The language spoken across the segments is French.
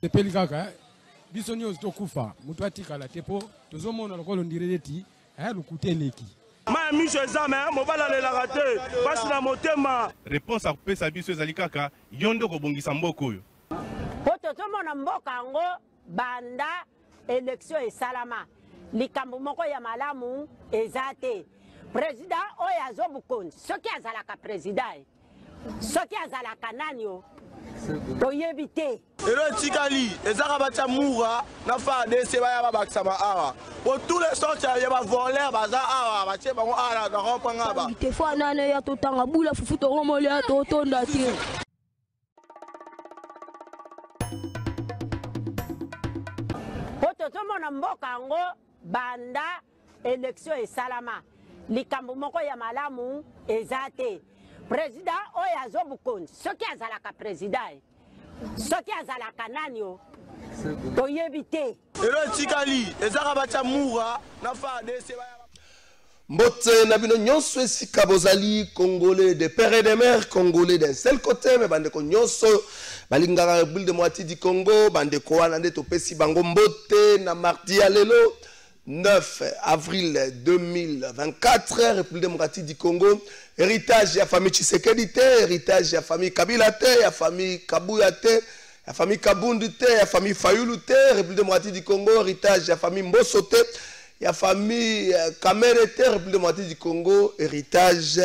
Tepeli kaka biso nyos tokufa mutu atikala tepo tozomona lokolo ndireti lukuteleki ma miso ezame mobala lelaka te pasi na motema. Réponse akopesa biso ezali kaka yo nde kobongisa mboka oyo po tozomona mboka yango banda élection esalama likambo moko ya malamu eza te. Président oyo azobukonzi soki azalaka président soki azalaka nani o toyebi te. Elo tikali ezaka batia mura na fa dese baya babakisama awa pour tous les sortes ya ba voler baza awa batie bango ala na kopanga ba te fa nane ya totanga bula fufu to romole ya totonda te. Po tozomona mboka yango banda élection esalama likambo moko ya malamu eza te. Président oyo azobukonzi soki azalaka président soki azalaka nani o toyebi te. Elo tikali ezaka batia mura na fa dese baya Mbote nabino nyonso esika bozali congolais de père et de mère, congolais d'un seul côté, mais bande ko nyonso balingaka République démocratique du Congo, bande ko wana nde topesi bango mbote na mardi ya lelo 9 avril 2024, République démocratique du Congo, héritage ya famille Tshisekedi te, héritage ya famille Kabila te, ya famille Kabuya te, ya famille Kabundu te, ya famille Fayulu te, République démocratique du Congo, héritage ya famille Mboso te, ya famille Kamere te, République démocratique du Congo, héritage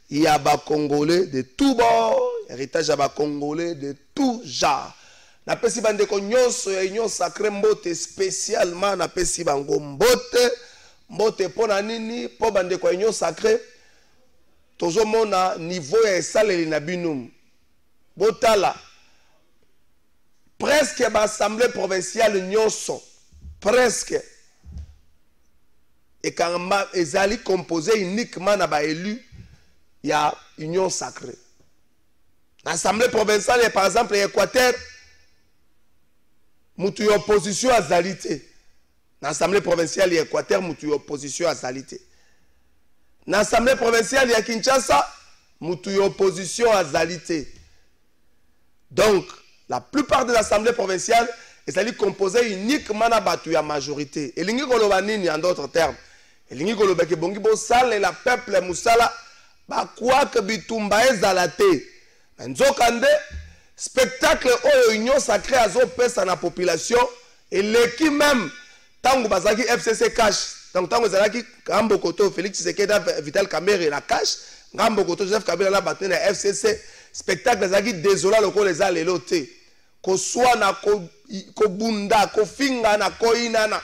ya ba Congolais de tout bord, héritage ya ba Congolais de tout genre. Na pesi bandeko nyonso ya union sacré mbote spécialement na pesi bango mbote pona nini po bandeko ya union sacré tozomona niveau ya esaleli na binum botala presque ba assemblée provinciale nyonso presque et quand ezali composé uniquement na ba élu ya union sacré. L'assemblée provinciale par exemple l'Équateur mutu opposition à Zalité. L'Assemblée provinciale de l'Équateur, mutu opposition à Zalité. L'Assemblée provinciale de Kinshasa, mutu opposition à Zalité. Donc, la plupart de l'Assemblée provinciale est composée uniquement à batu ya majorité. Et l'ingi kolobanini en d'autres termes. Et l'ingi kolobake bongi bo sale et la peuple musala ba kwa que bitumba ezalate. Nzokande spectacle oyo union sacrée azo pesa na population et l'équipe même tango bazaki FCC cash donc tango zalaki Ngambo Koto Félix Tshisekedi Vital Kamerhe na cash Ngambo Koto Joseph Kabila na batene na FCC spectacle zalaki désolant loko les a lelo te ko soit na ko bunda ko finga na ko inana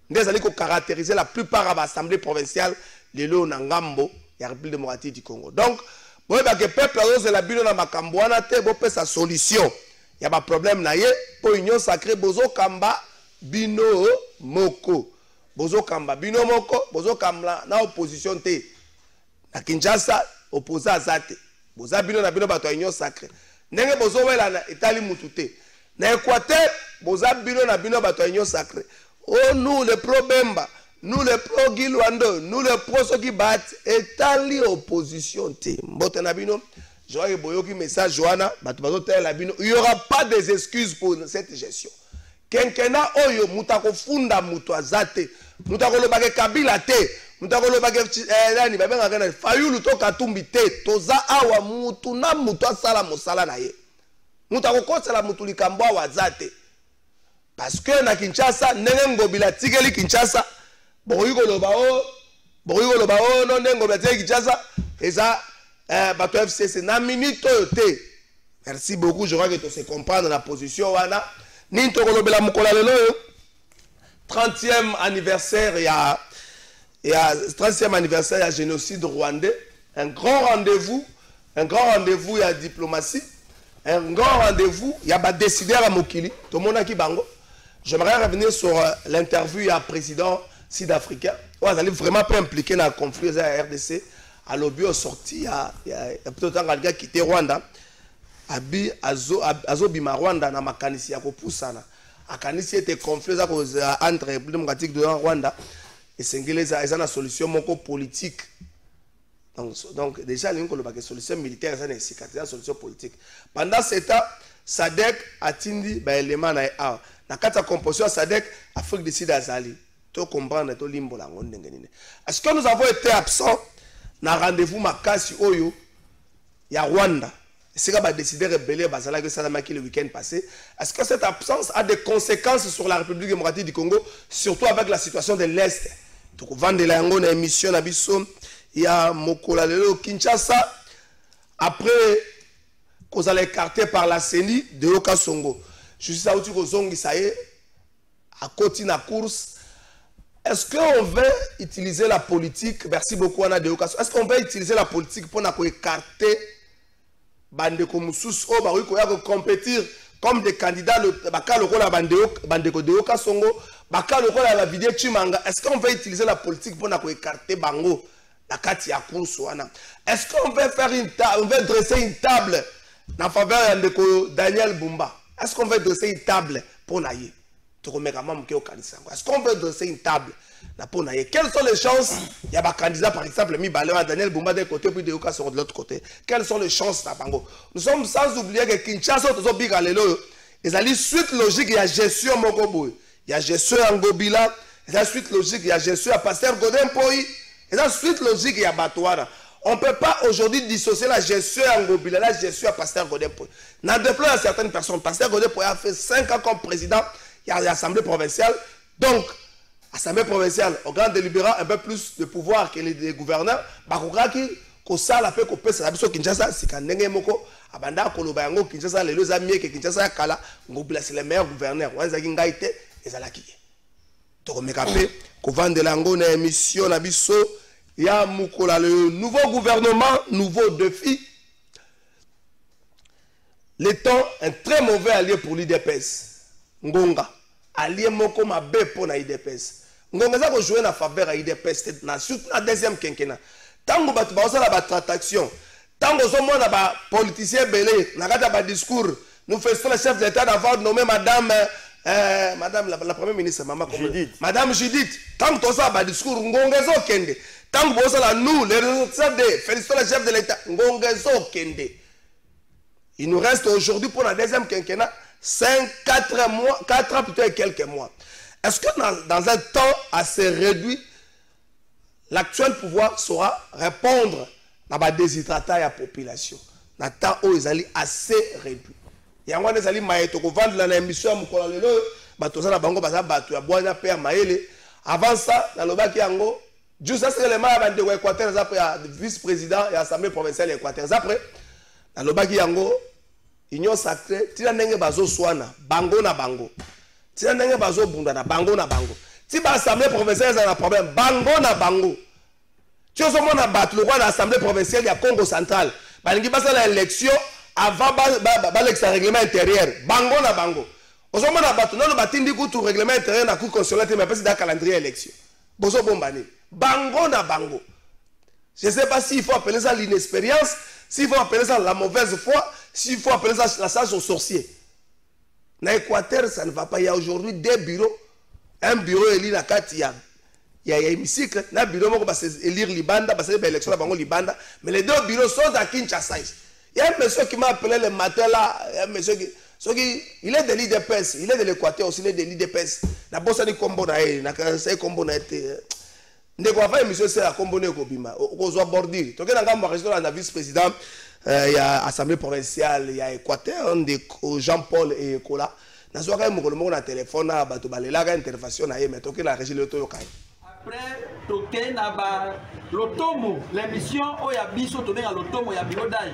ndezali ko caractériser la plupart de l'assemblée provinciale lelo na Ngambo ya République démocratique du Congo. Donc bon, parce que le peuple a la bino na makambo wana te bo pesa solution. Il y a pas problème na ye pour union sacrée bozo kamba bino moko. Bozo kamba bino moko, bozo kamba na opposition te. Na Kinshasa opposé à Zate. Boza bino na bino bato union sacrée. Ndenge bozo wela na Italie mututé. Na Équateur boza bino na bino bato union sacrée. Oh nous le pro-Bemba, nous le pro-Gilwando, nous le pro-ceux qui battent, étali opposition. Mbote Nabino, je vois que Boyoki message Johanna, il n'y aura pas des excuses pour cette gestion. Kenkena Oyo, Moutako Funda Moutouazate, Moutako le baguette Kabila te, Moutako le baguette Nani, Babengana, Fayulu to Katumbi te, Toza Awa Moutuna Moutouasala Mosala Naye. Moutako Kosala Moutoulikambwa Wazate. Parce que na Kinshasa, Nengo Bila Tigeli Kinshasa, Borugo Lobao, non Nengo Bila Tigeli Kinshasa, et ça, Bato FCC, na minute te. Merci beaucoup, je crois que tu sais comprendre la position. Wana, Ninto Kolobela Mukola Lelo, 30e anniversaire, il y a 30e anniversaire, il y a génocide rwandais, un grand rendez-vous, il y a diplomatie, un grand rendez-vous, il y a des décideurs à Mokili, tout le monde a qui bango. J'aimerais revenir sur l'interview à président sud-africain. Vous allez vraiment pas impliqué dans le conflit de la RDC. À l'objet au sorti, il y a peut-être un gars qui était Rwanda. Abi Azobima Rwanda na makanisi ya kopusana. Akanisi était conflit entre République démocratique de Rwanda et Sengeleza et une solution moko politique. Donc déjà il y a une solution militaire et une solution politique. Pendant ce temps, SADC atindi ba élément na a na kata composition SADC Afrique du Sud azali to comprendre to limbo la ngonde ngene. Est-ce que nous avons été absents na rendez-vous makasi oyo ya Rwanda? C'est qu'on va décider de rebeller Bazala que ça m'a le week-end passé. Est-ce que cette absence a des conséquences sur la République démocratique du Congo, surtout avec la situation de l'Est? Donc, vendre la émission à Bissau, il y a Mokola Lelo Kinshasa. Après qu'on allait écarter par la CENI de Okasongo. Je suis à Outi ça y est, à côté de la course. Est-ce qu'on veut utiliser la politique? Merci beaucoup, Anna de Okasongo. Est-ce qu'on veut utiliser la politique pour écarter Bandeko Moussous o ba ko compétir comme des candidats baka lokola bandeko de Okasongo baka lokola la vidéo Chimanga? Est-ce qu'on va utiliser la politique pour écarter bango la kati ya course wana? Est-ce qu'on va faire on va dresser une table en faveur de Daniel Bumba? Est-ce qu'on va dresser une table pour naïe? Est-ce qu'on veut dresser une table pour naïe? Quelles sont les chances? Il y a un candidat par exemple, Daniel Bumba d'un côté puis de Okasongo de l'autre côté. Quelles sont les chances? Nous sommes sans oublier que Kinshasa ils ont suite logique, il y a gestion Mokoboy, il y a gestion Angobila, il y a suite logique, il y a gestion à Pasteur Godin Poyi, il y a suite logique, il y a Batouara. On ne peut pas aujourd'hui dissocier la gestion Angobila, la gestion à Pasteur Godin Poyi. N'a déploré à certaines personnes. Pasteur Godin Poyi a fait 5 ans comme président. Il y a l'Assemblée provinciale. Donc, l'Assemblée provinciale, au grand délibérant, un peu plus de pouvoir que les gouverneurs. C'est les meilleurs gouverneurs. Il y a le nouveau gouvernement, nouveau défi. Le temps est très mauvais allié pour l'IDPS. Ngonga allié moko mabe pour na IDPS. Ngonga za ko jouer na faveur à IDPS na surtout na deuxième quinquennat. Tango batu ba osala ba transaction, tango zo mona ba politicien belé na kata ba discours, nous faisons le chef d'état d'avoir nommé madame la première ministre madame Judith. Tango to ça ba discours ngonga zo kende. Tango bo osala nous les responsables de félicitons le chef de l'état ngonga zo kende. Il nous reste aujourd'hui pour la deuxième quinquennat 4 mois, 4 ans plutôt et quelques mois. Est-ce que dans un temps assez réduit, l'actuel pouvoir saura répondre à la déshydratation de la population? Dans un temps où ils allaient assez réduit. Il y a un moment où ils allaient vendre la émission à Moukola Lelo, Batosa Bango Basa Batu, à Boana Père Maële. Avant ça, dans le bac Yango, juste ça c'est le maire de l'Équateur, vice-président et l'Assemblée provinciale de l'Équateur. Après, dans le bac Yango, Union sacrée, tina nenge bazo swana, bango na bango. Tina nenge bazo bunda na bango na bango. Si l'Assemblée provinciale a un problème, bango na bango. Tu as moment à battre le roi de l'Assemblée provinciale de Congo central. Balingi passe l'élection avant le règlement intérieur. Bango na bango. Au moment à battre, non le batindi tout règlement intérieur na coup constitutionnel, mais pas dans calendrier élection. Bozo bombani. Bango na bango. Je ne sais pas s'il faut appeler ça l'inexpérience, s'il faut appeler ça la mauvaise foi, s'il faut appeler ça la sage aux sorciers. Dans l'Équateur, ça ne va pas. Il y a aujourd'hui 2 bureaux. Un bureau élu à Katia. Il y a un hémicycle. Un bureau qui va élire Libanda, parce que l'élection à Libanda. Mais les 2 bureaux sont à Kinshasa. Il y a un monsieur qui m'a appelé le matin là. Un monsieur qui, il est de l'IDPS. Il est de l'Équateur aussi. Il est de l'IDPS. La bosse de Combo Nae. La Combo Nae. Ne quoi faire monsieur c'est à Comboné Kobima. Au Bordir. Donc dans le restaurant la vice-président. Il y a l'Assemblée provinciale, il y a Équateur, Jean-Paul et Kola. Nous avons un téléphone, une intervention, mais la régie de l'auto. Après, l'automo, l'émission, il y a biso tourné à l'automo, il y a biodai.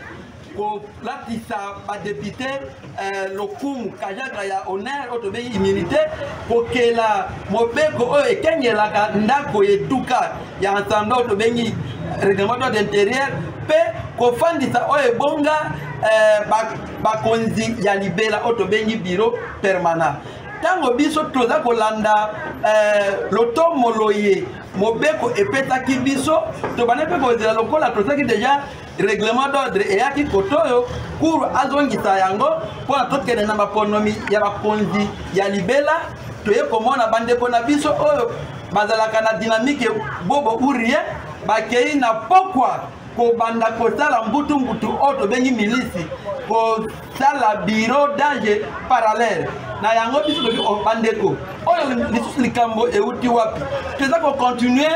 Pour l'atissa, pas député, le coup, Kajagra, il y a honneur, autonomie, immunité, pour que la Mobeko et Kenya, la Ndako et Douka, il y a un standard de Béni, règlement d'intérieur, kofandisa oye bonga bakonzi ya libela otobengi bureau permanent tango biso toza kolanda lotomo loye mobeko epetaki biso to banepe kozela lokola tozaki déjà règlement d'ordre eyaki kotoyo pour azongisa yango mpona tokende na bakonomi ya bakonzi ya libela toye komona bandeko na biso oyo bazalaka na dynamique bobo ou rien bakei na pokwa kobanda kosala mbutu oyo tobengi milisi kosala bureau d'age parallèle na yango biso toki bandeko oyo lisusu likambo euti wapi toza kocontinue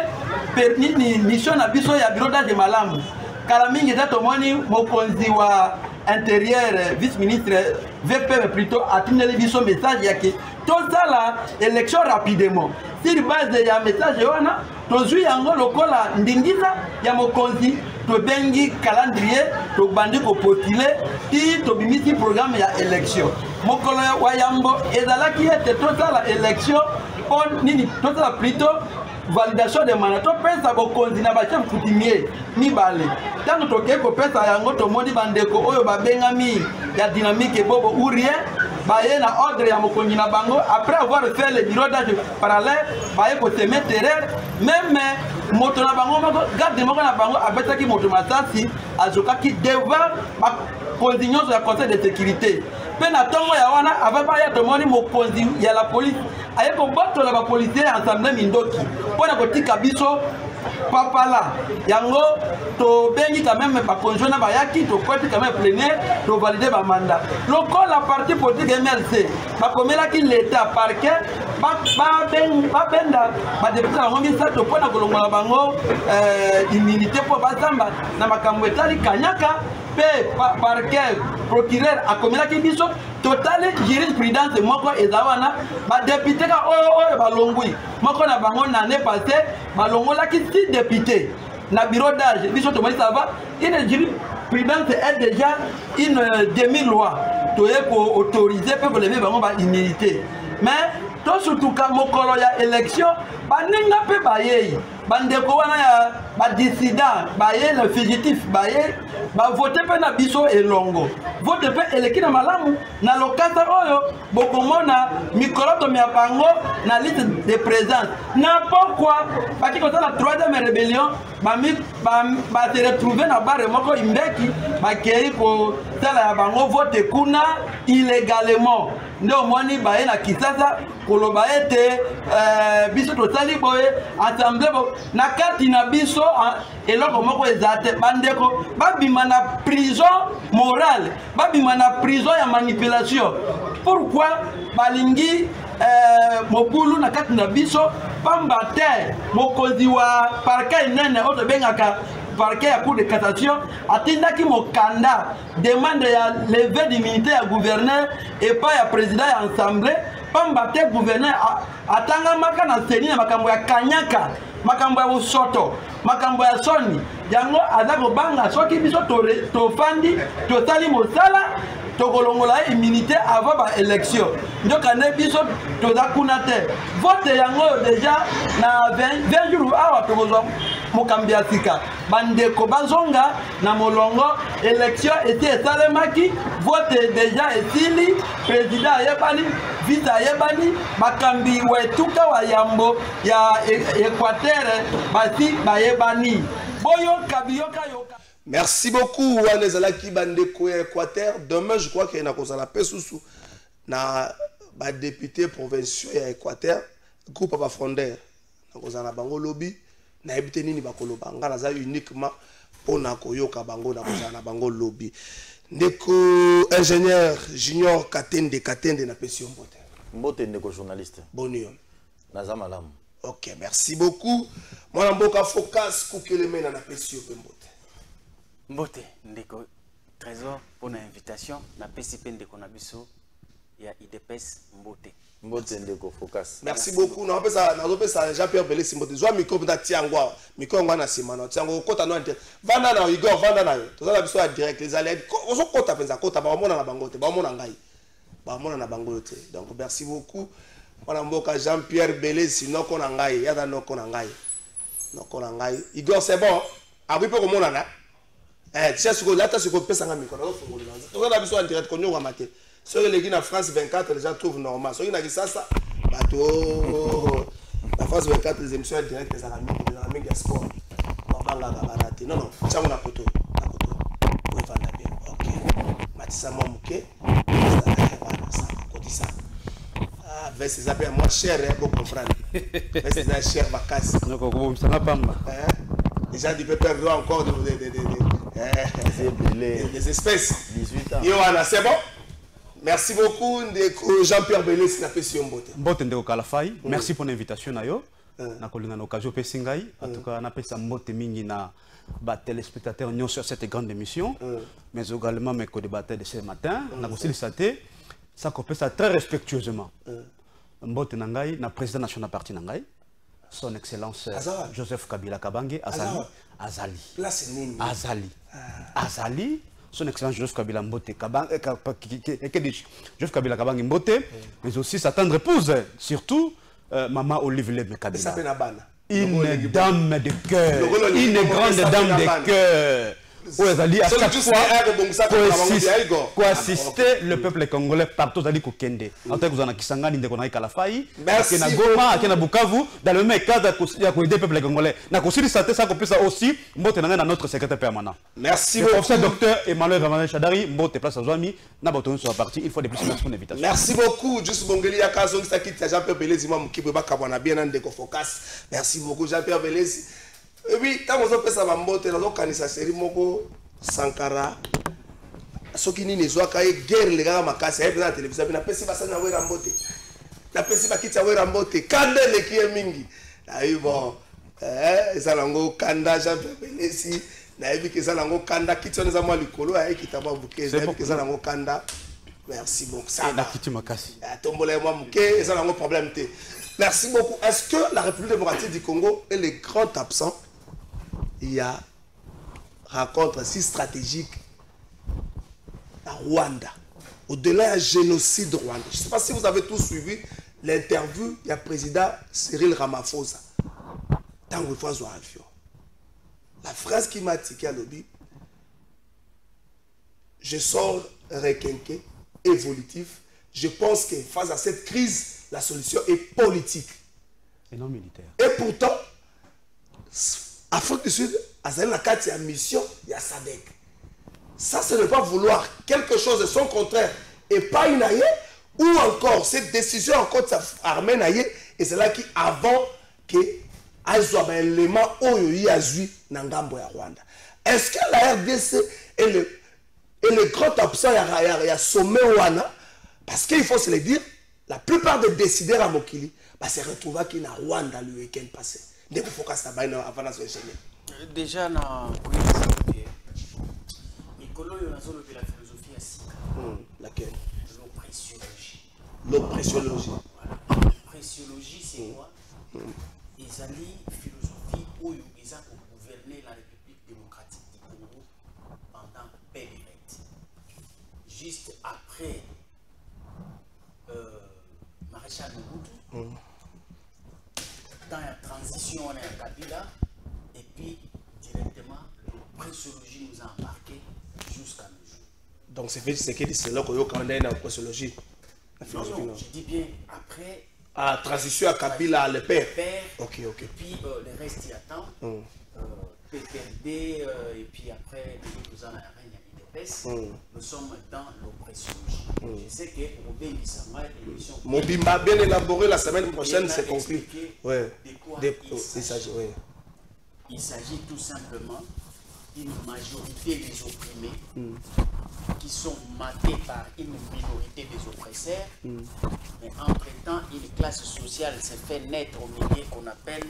nini mission na biso ya bureau d'age malamu kala mingi eza tomoni mokonzi wa intérieur vice-ministre VP plutôt atindeli biso message yake tozala élection rapidement sur base ya message wana tozwi yango lokola ndingisa ya mokonzi tobengi calendrier tobandi kopostule ti tobimisi programme ya élection mokolo wa yambo ezalaki ete tozala élection po nini tozala plutôt validation de mandat topesa bokonzi na bachef coutumier mibale ntango tokei kopesa yango tomoni bandeko oyo babengami ya dynamique ebobo ou rien baye na ordre ya mokonzi na bango après avoir fait le bureau d'âge parallèle baye koseme terreur même moto na bango moko garde moko na bango abetaki moto masasi azokaki devant bakonzi nyonso ya conseil de sécurité mpe na ntongo ya wana ava baya tomoni mokonzi ya la police aye kobotola bapolisier ya ensemble mindoki mpo na kotika biso papala yango tobengi quand même bakonzi wana bayaki tokweti quand même plénière tovalide bamanda lokola parti politique MLC bakomelaki l'état parquet babenda badepute bango misato mpo na kolongola bango immunité mpo bazamba na makambo etali kanyaka mpe parquet procureur akomelaki biso totali jurisprudence moko eza wana badepute ka oyo balongwi moko na bango na année passé balongolaki 6 députés na bureau d'âge biso tomoni ça va une jurisprudence est déjà une demi-loi toye ko-autoriser mpe kolever bango ba-immunité mais tosutuka mokolo ya élection baninga mpe bayei bandeko wana ya badissident baye le fugitif baye bavote mpe na biso elongo vote mpe eleki na malamu na lokasa oyo bokomona mikolotomi ya bango na liste de présence na pourquoi baki kosala 3e rébellion base retrouve na bare moko imbeki bakei kosala ya bango vote kuna illégalement nde omoni baye na Kisasa koloba ete biso tosali boye assemblée na kati na biso eloko moko eza te bandeko babima na prison morale babima na prison ya manipulation pourquoi balingi mobulu na kati na biso pamba te mokonzi wa parquet nene oyo tobengaka parquet ya cour de cassation atindaki mokanda demande ya levée d'immunité ya gouverneur epai ya président ya assemblée pamba te gouverneur atangamaka na seni na makambo ya kanyaka makambo ya bosoto makambo ya soni yango aza kobanga soki biso tofandi tosali mosala tokolongola immunité avant ba élection ndokande biso toza kuna te vote yango déjà na 20 jours awa tokozwa mokambi ya sika bandeko bazonga na molongo élection eti esalemaki vote déjà esili président ayebani vice ayebani bakambi wetuka wa yambo ya Équateur basi bayebani boyoka biyoka yoka. Merci beaucoup, Wanezalaki Bandeko Équateur. Demain, je crois qu'il y a un peu sous na député provinciaux à Équateur, groupe Papa Frondeur. Nous avons bango lobby, na habité nini bakolo banga na za uniquement pour na koyoka bango na kozana bango lobby. Ndeko ingénieur junior Katende na Pession Mbote. Mbote ndeko journaliste. Bonio. Naza malamu. OK, merci beaucoup. Moi mboka focus kukeleme na Pession Mbote. Mbote ndeko trésor pour l'invitation na PCP ndeko na biso ya IDPS Mbote. Mbote ndeko focus. Merci beaucoup. Na pesa Jean-Pierre Belé Mbote. Zwa micro na tiangwa. Micro ngwana sima na tiango kota no inter. Vanda na Igor vanda na yo. Tozala biso ya direct les alliés. Ozo kota penza kota ba mona na bango te. Ba mona ngai. Ba mona na bango te. Donc merci beaucoup. Wana mboka Jean-Pierre Belé sino kona ngai. Yada no kona ngai. No kona ngai. Igor c'est bon. Abi pe ko mona na. Tu sais ce que là tu peux passer un micro. Tu as besoin de direct connu ou amateur. Sur les guinées en France 24 les gens trouvent normal. Sur les ça bateau la France 24 les émissions directes les amis des sport. Non non, ça on a photo. La photo. Vous vendez bien. OK. Matissa Momuke. Ça côté ça. Ah, vers ces appels moins cher pour comprendre. Vers ces cher vacances. Donc on ça n'a pas. Déjà, tu peux perdre encore des espèces. 18 ans. Yohana, c'est bon? Merci beaucoup, Jean-Pierre Belé, qui n'a fait si Mbote. Mbote Ndeko Kalafai, merci pour l'invitation. Na kolina l'occasion pe singai en tout cas na pesa mbote mingi na ba téléspectateurs nyons sur cette grande émission mais également mes co-débatteurs de ce matin na aussi saté ça ça très respectueusement mbote nangai na président national parti nangai son excellence Joseph Kabila Kabange Azali son excellence Joseph Kabila Mbote Joseph Kabila Kabange Mbote mais aussi sa tendre épouse surtout Maman Olive Leme Kabila. Une dame de cœur, une grande dame de cœur. À chaque fois, pour assister le peuple congolais partout, dans le même cadre de peuple congolais. Aussi, notre secrétaire permanent. Merci beaucoup. Professeur docteur Emmanuel Ramadan Chadari, Mbote place à Zouami, Naboton sur la partie. Il faut des plus merci pour l'invitation. Merci beaucoup. Juste Bongeli Yakazong, ça quitte Jean-Pierre Belezi, moi, qui peut pas kabana bien en décofocas. Merci beaucoup, Jean-Pierre Belezi. Et puis, quand on fait ça, Mbote, dans le série Moko Sankara, ce qui n'est pas guerre, les gars, ma casse, et la télévision, na pesi basa na wera Mbote. Na pesi bakita wera Mbote. Kande le qui est mingi. Aïe bon, Zalango Kanda, Jean-Pierre Belezi. Naïbi que Zalango Kanda, qui tient les amours likolo, aïe qui t'a pas bouquet. Naïbi que Zalango Kanda. Merci beaucoup. Ça va. Tombola moi mouquet, Zalango problème té. Merci beaucoup. Est-ce que la République démocratique du Congo est le grand absent? Il y a rencontre si stratégique à Rwanda. Au-delà du génocide Rwanda. Je ne sais pas si vous avez tous suivi l'interview du président Cyril Ramaphosa. Dans le phase avion. La phrase qui m'a tiqué à l'objet, je sors requinqué, évolutif. Je pense que face à cette crise, la solution est politique. Et non militaire. Et pourtant, Afrique du Sud a la carte de mission, il y a SADC. Ça, ce n'est pas vouloir quelque chose de son contraire et pas une aïe, ou encore cette décision encore de armée naïe, et c'est là qui avant que Aïzoua un élément où il y a eu Nangambo ya Rwanda. Est-ce que la RDC est le grand absent il y a sommet Wana? Parce qu'il faut se le dire, la plupart des décideurs à Mokili se retrouvent qui na Rwanda le week-end passé. Dès qu'il faut qu'on s'abaille avant de se gêner. Déjà, na Nicolo, il y a la philosophie à Sika. Laquelle? L'oppressiologie. L'oppressiologie. Voilà. L'oppressiologie, c'est quoi? Ils allaient philosophie où ils ont gouverné la République démocratique du Congo pendant période. Juste après Maréchal Mobutu, dans la transition, on est à Kabila, et puis directement, l'oppressiologie nous a embarqués jusqu'à nos jours. Donc c'est que c'est là qu'on a une oppressiologie. Non, non, je dis bien après. Ah, transition à Kabila, le père. Ok. Et puis le reste y attend. PPRD, et puis après, nous en avons nous sommes dans l'oppressiologie. Je sais que Robin Bissama, l'émission. Mobimba bien élaboré la semaine prochaine, c'est conclu. Ouais. De quoi il s'agit tout simplement d'une majorité des opprimés qui sont matés par une minorité des oppresseurs. Mais entre-temps, une classe sociale s'est fait naître au milieu qu'on appelle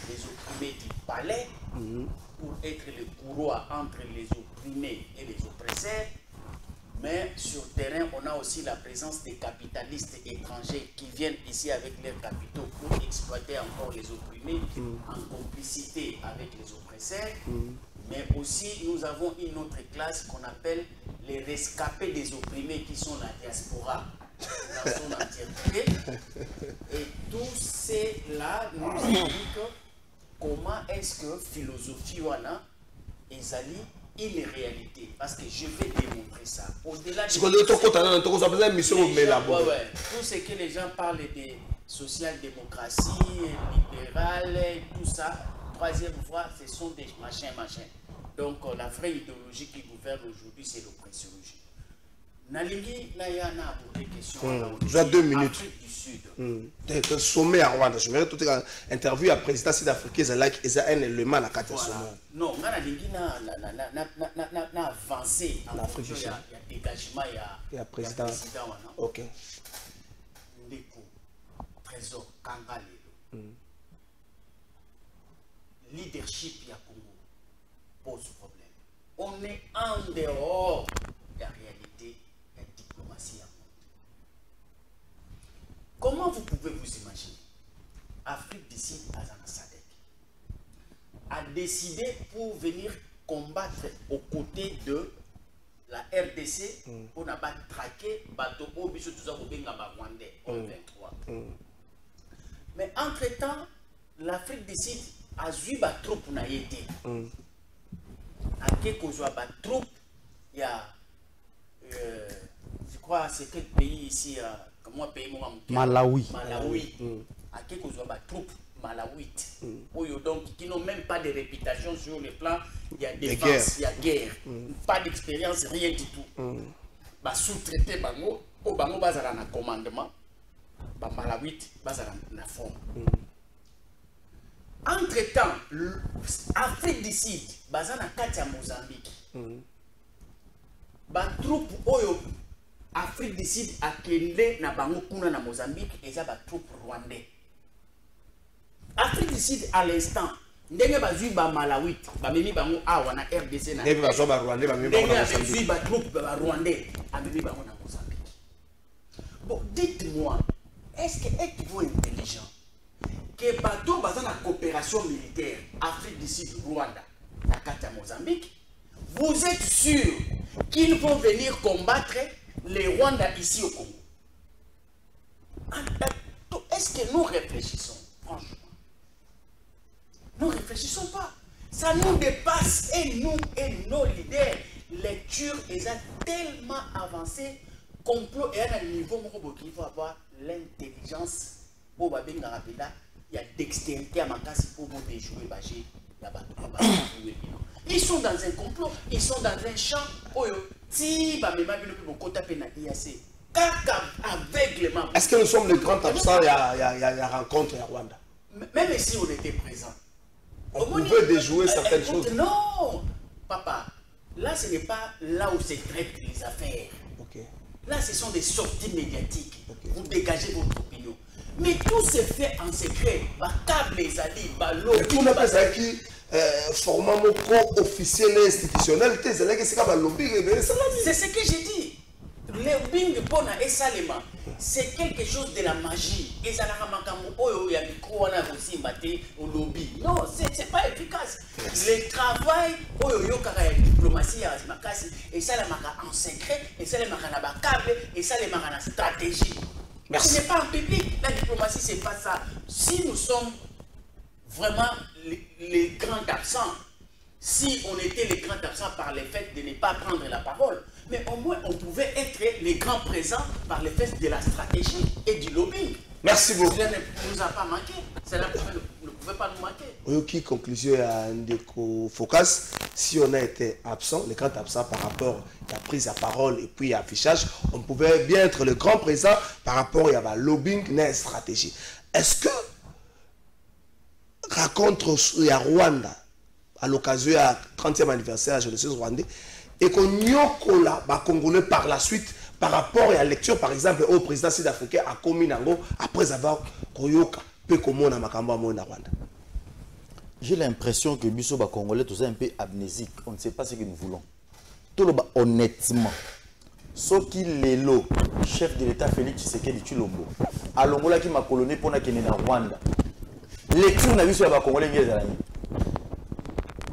les opprimés du palais pour être le courroie entre les opprimés et les oppresseurs. Mais sur le terrain, on a aussi la présence des capitalistes étrangers qui viennent ici avec leurs capitaux pour exploiter encore les opprimés en complicité avec les oppresseurs. Mais aussi, nous avons une autre classe qu'on appelle les rescapés des opprimés qui sont la diaspora dans son entièreté. Et tous ces-là nous indiquent comment est-ce que philosophie wana ezali une réalité. Parce que je vais démontrer ça. Au-delà de tout ce que les gens parlent de social-démocratie, libérale, tout ça, troisième fois, ce sont des machins. Donc la vraie idéologie qui gouverne aujourd'hui, c'est l'oppressiologie. Nalingi Nayana pour des questions. J'ai 2 minutes. Afrique du Sud. Le sommet à Rwanda, je vais tout interview à président sud-africain, c'est un élément à la carte sommet. Non, on a avancé en Afrique. Il y a dégagement, il y a président. Ok. Ndeko, Trésor, Kangalelo. Leadership ya Congo pose problème. On est en dehors de la réalité de la diplomatie. Comment vous pouvez vous imaginer Afrique d'ici à Sadek a décidé pour venir combattre aux côtés de la RDC pour n'a pas traquer bateau au biso tout ça au Benga Rwandais en 23. Mais entre-temps, l'Afrique d'ici a vu ba troupe na été. À quelque chose ba troupe, il y a je crois c'est quel pays ici comment pays Malawi. Malawi. À quelque chose ba troupe malawite. Donc qui n'ont même pas de réputation sur le plan il y a défense, il y a guerre, pas d'expérience, rien du tout. Ba sous-traité bango, au bango bazala na commandement, ba malawite bazala na fond. Entre-temps, l'Afrique du Sud, bazana katia Mozambique. Ba troupe oyo Afrique du Sud a kende na bango kuna na Mozambique et ça ba troupe rwandais. Afrique du Sud à l'instant, ndenge bazui ba malawite, ba memi bango awa na RDC na. Ndenge bazo ba rwandais ba memi bango na Mozambique. Ndenge ba troupe ba rwandais, a memi bango na Mozambique. Bon, dites-moi, est-ce que êtes-vous intelligent? Que bateau basé la coopération militaire Afrique du Sud, Rwanda, la carte à Mozambique, vous êtes sûr qu'ils vont venir combattre les Rwandais ici au Congo? Est-ce que nous réfléchissons? Franchement, nous ne réfléchissons pas. Ça nous dépasse et nous et nos leaders. Lecture est tellement avancée, complot et à un niveau où il faut avoir l'intelligence pour il y a dextérité à ma casse pour vous déjouer. Ils sont dans un complot, ils sont dans un champ. Est-ce que nous sommes les grands absents? Il y a rencontre à Rwanda. Même si on était présent, on pouvait déjouer certaines choses. Non, papa, là ce n'est pas là où se traitent les affaires. Là ce sont des sorties médiatiques. Vous dégagez votre opinion. Mais tout se fait en secret. Les alliés, tout n'est pas ça qui format mon corps officiel et institutionnel. C'est ce que j'ai dit. Le lobbying et Salema, c'est quelque chose de la magie. Et ça n'a pas au lobby. Non, c'est pas efficace. Le travail, la diplomatie, et ça en secret, et ça en câble, et ça en stratégie. Merci. Ce n'est pas en public. La diplomatie, c'est pas ça. Si nous sommes vraiment les grands absents, si on était les grands absents par le fait de ne pas prendre la parole, mais au moins on pouvait être les grands présents par le fait de la stratégie et du lobbying. Merci beaucoup. Cela ne nous a pas manqué. Cela ne pouvait pas nous manquer. Oui, conclusion à Ndeko Focus. Si on a été absent, les grands absents par rapport à la prise à parole et puis à l'affichage, on pouvait bien être le grand présent par rapport à la lobbying et la stratégie. Est-ce que raconte à Rwanda à l'occasion du 30e anniversaire de la jeunesse rwandaise et qu'on y a Congolais par la suite par rapport à la lecture, par exemple, au président sud-africain à Kominango après avoir Koyoka Pekomona Makamba Mona Rwanda? J'ai l'impression que Bisso Congolais tout ça un peu amnésique. On ne sait pas ce que nous voulons. Tout le bas honnêtement. Sauf qu'il est le chef de l'État Félix Tshisekedi Tshilombo. À l'Ongola qui m'a coloné pour na Rwanda. Lecture n'a vu sur la Congolais.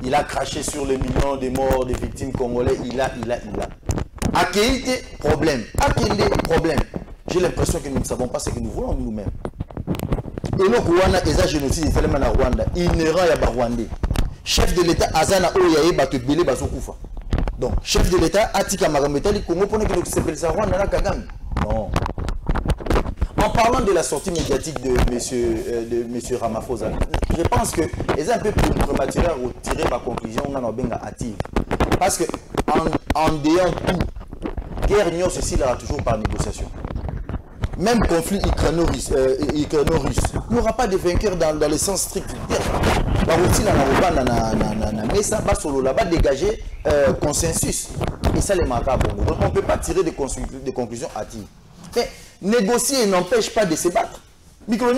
Il a craché sur les millions de morts, des victimes congolais. Il a. Accueillir des problèmes. J'ai l'impression que nous ne savons pas ce que nous voulons nous-mêmes. Et nous, Rwanda, et ça, génocide, il fallait à Rwanda. Inhérent à Rwandais. Chef de l'État, Azana Oyaye, Batubele, Bazokoufa. Donc, chef de l'État, Atika Marametali, Congo, pour que nous s'appelle ça Rwanda, Kagame. Non. En parlant de la sortie médiatique de monsieur Ramaphosa, je pense que c'est un peu plus prématuré à retirer ma conclusion, on a bien hâtive. Parce que, en déant tout, guerre, ceci là toujours par négociation. même conflit ukraino-russe, il n'y aura pas de vainqueur dans le sens strict du terme. Mais ça va solo là-bas dégager consensus. Et ça les marque à Bongo. Donc on ne peut pas tirer des conclusions hâtives. Mais négocier n'empêche pas de se battre. Mais le rôle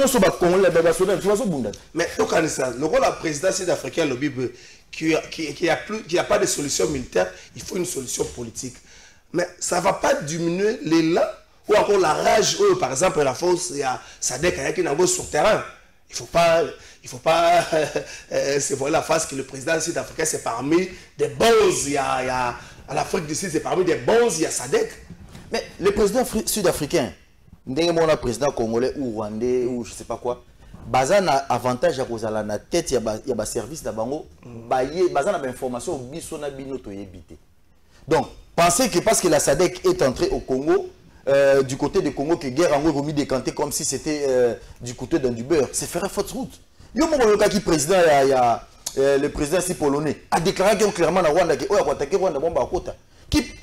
de la présidence sud-africaine, qu'il n'y a pas de solution militaire, il faut une solution politique. Mais ça ne va pas diminuer l'élan ou encore la rage, par exemple, la force, il y a Sadek qui est sur le terrain. Il ne faut pas se voir la face que le président sud-africain, c'est parmi des bons, il y a à l'Afrique du Sud, c'est parmi des bons, il y a Sadek. Mais le président sud-africain, le président congolais ou rwandais ou je ne sais pas quoi, baza na avantage à cause de la tête, il y a service d'abord, baza na information biso na bino to yebite. Donc, pensez que parce que la SADC est entrée au Congo, du côté du Congo, que guerre en remis décanté comme si c'était du côté d'un du beurre, c'est faire faute route. Yo mon président, le président si polonais a déclaré clairement à Rwanda qui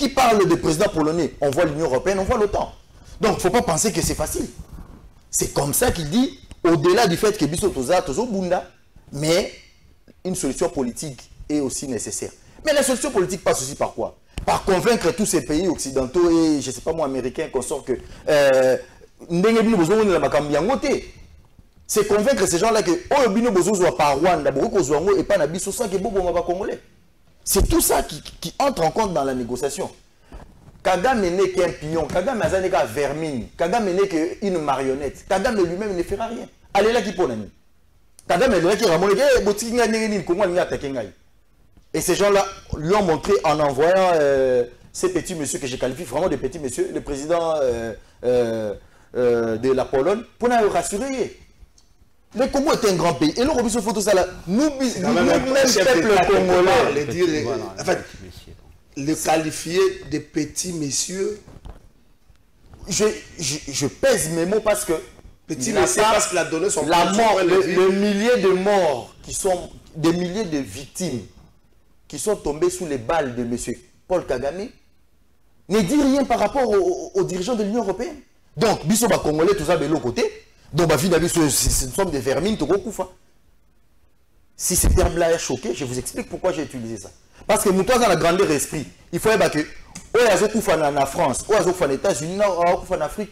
parle de président polonais, on voit l'Union européenne, on voit l'OTAN. Donc, il ne faut pas penser que c'est facile. C'est comme ça qu'il dit, au-delà du fait que Bisso Toza, Tozo Bunda, mais une solution politique est aussi nécessaire. Mais la solution politique passe aussi par quoi? Par convaincre tous ces pays occidentaux et, je ne sais pas moi, américains, qu'on sort que c'est convaincre ces gens-là que c'est tout ça qui entre en compte dans la négociation. Kagame n'est qu'un pion, Kagame n'est qu'un vermine, Kagame n'est qu'une marionnette, Kagame lui-même ne fera rien. Allez là qui pose. Kagame est là qui ramène, et ces gens-là lui ont montré en envoyant ces petits messieurs que je qualifie vraiment de petits messieurs, le président de la Pologne, pour nous rassurer. Le Congo est un grand pays. Et nous, photo ça là. Nous, même peuple congolais. En fait, le qualifier de petits messieurs. Je pèse mes mots parce que. Petit messieurs parce qu'il a donné son la mort, le millier de morts qui sont des milliers de victimes qui sont tombées sous les balles de M. Paul Kagame ne dit rien par rapport aux dirigeants de l'Union européenne. Donc, Bissoba Congolais, tout ça de l'autre côté. Donc, nous sommes des vermines, si ce terme-là est choqué, je vous explique pourquoi j'ai utilisé ça. Parce que nous, dans la grandeur d'esprit, il faut que en France, aux États-Unis, en Afrique,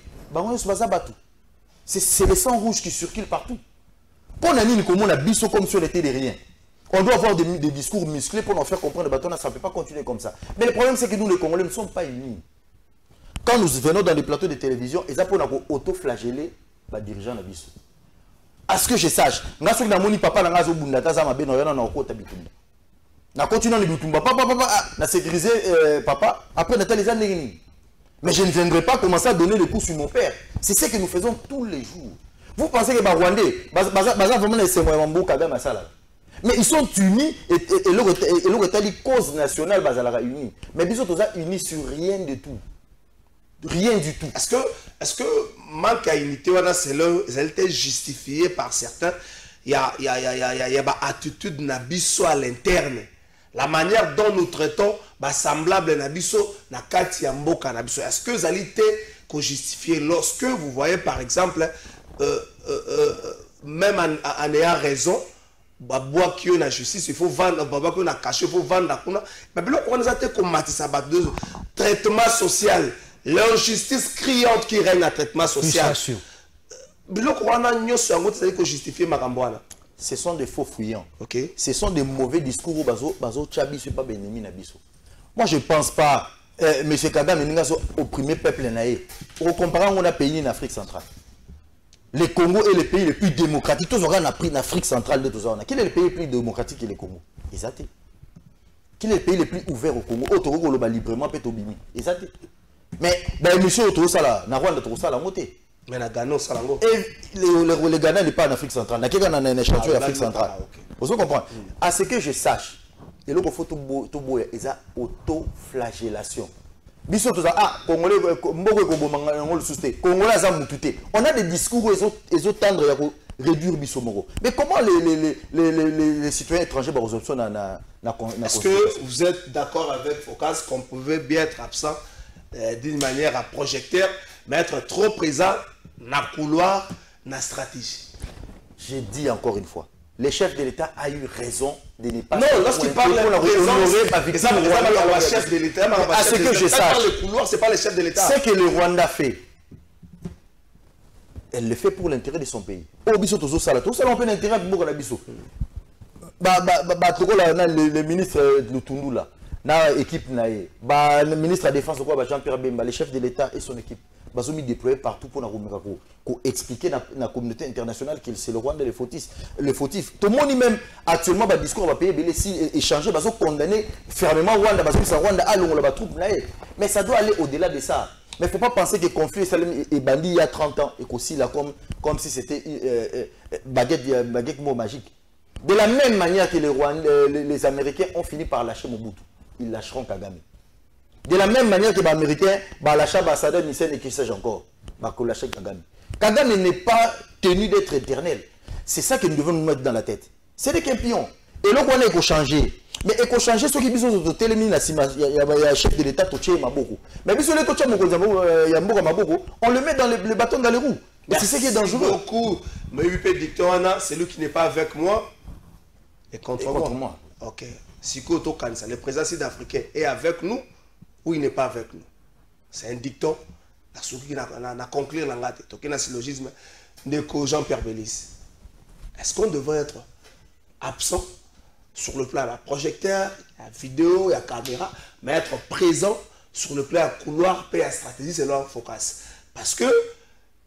c'est le sang rouge qui circule partout. Pour nous, on comme si on était des rien. On doit avoir des discours musclés pour nous faire comprendre que ça ne peut pas continuer comme ça. Mais le problème, c'est que nous, les Congolais, ne sommes pas unis. Quand nous venons dans les plateaux de télévision, ils ont auto-flageller les dirigeants. À ce que je sache, je suis un papa qui a continué le bitumba. Papa, sécurisé papa. Après, les années. Mais je ne viendrai pas commencer à donner le coup sur mon père. C'est ce que nous faisons tous les jours. Vous pensez que les Rwandais, mais ils sont unis et leur cause nationale unie. Mais ils sont unis sur rien du tout. Rien du tout. Est-ce que manque à unité, ça a été justifié par certains? Il y a une attitude nabiso à l'interne. La manière dont nous traitons semblable nabiso na kati mboka nabiso. Est-ce que ça a été justifié lorsque vous voyez par exemple même en ayant raison, Babouak qui a justice, il faut vendre, Babouak qui a caché, il faut vendre. Mais on a été combattu ça, traitement social. L'injustice criante qui règne à traitement social. Ce sont des faux fouillants. Okay. Ce sont des mauvais discours. Moi, je ne pense pas. M. Kagame est opprimé peuple. Pour comparer, on a pays en Afrique centrale. Le Congo est le pays le plus démocratique. Tous on a pris en Afrique centrale de tous. Quel est le pays le plus démocratique que le Congo? Exact. Quel est le pays le plus ouvert au Congo? Autour librement peut obéir. Exact. Mais monsieur Otosala, na Rwanda Otosala moté. Mais la Ghana ça lango. Et le Ghana n'est pas en Afrique centrale. Na keka na échantillon en Afrique centrale. Vous comprenez? À ce que je sache, et là faut tout boya, ils a auto-flagellation. Biso toza Congolais mboko ko bomanga ngol susté. Congolais za mututé. On a des discours ils ont tendre à réduire biso moko. Mais comment les citoyens étrangers par option na est-ce que vous êtes d'accord avec Focas qu'on pouvait bien être absent d'une manière à projecteur, mais être trop présent na couloir, na stratégie. J'ai dit encore une fois, le chef de l'État a eu raison de ne pas... Non, lorsqu'il parle de chef de l'État, à ce que je sache, le couloir, c'est pas le chef de l'État. Ce que le Rwanda fait, elle le fait pour l'intérêt de son pays. Au biso tozo sala, tout ça on peut l'intérêt pour la biso. Le ministre Lutundu là, na équipe na le ministre de la Défense quoi, Jean-Pierre Bemba, le chef de l'État et son équipe, ils ont mis déployés partout pour expliquer à la communauté internationale que c'est le Rwanda le fautif. Tout le monde même actuellement le discours va payer si échanger, ils ont condamné fermement Rwanda, parce que Rwanda a la troupe là, mais ça doit aller au-delà de ça. Mais il ne faut pas penser que le conflit est bandit il y a 30 ans et qu'aussi là comme si c'était baguette mot magique. De la même manière que les Américains ont fini par lâcher Mobutu, ils lâcheront Kagame. De la même manière que les Américains ont lâché Saddam Hussein et qui sais-je encore, ils vont lâcher Kagame. Kagame n'est pas tenu d'être éternel. C'est ça que nous devons nous mettre dans la tête. C'est des campions. Et là, on est changer. Mais il faut changer ce qui est besoin de téléminer. Il y a un chef de l'État qui est Maboko. Mais on le met dans le bâton dans les roues. C'est ce qui est dangereux. Beaucoup. Mais c'est lui qui n'est pas avec moi et contre moi. Ok. Siko Tokansa, le président sud-africain est avec nous ou il n'est pas avec nous. C'est un dicton. La conclure la ngate. Donc il y a un syllogisme de Jean-Pierre Bélis. Est-ce qu'on devrait être absent sur le plan, la projecteur, la vidéo, la caméra, mais être présent sur le plan couloir, paix à stratégie, c'est leur focus. Parce que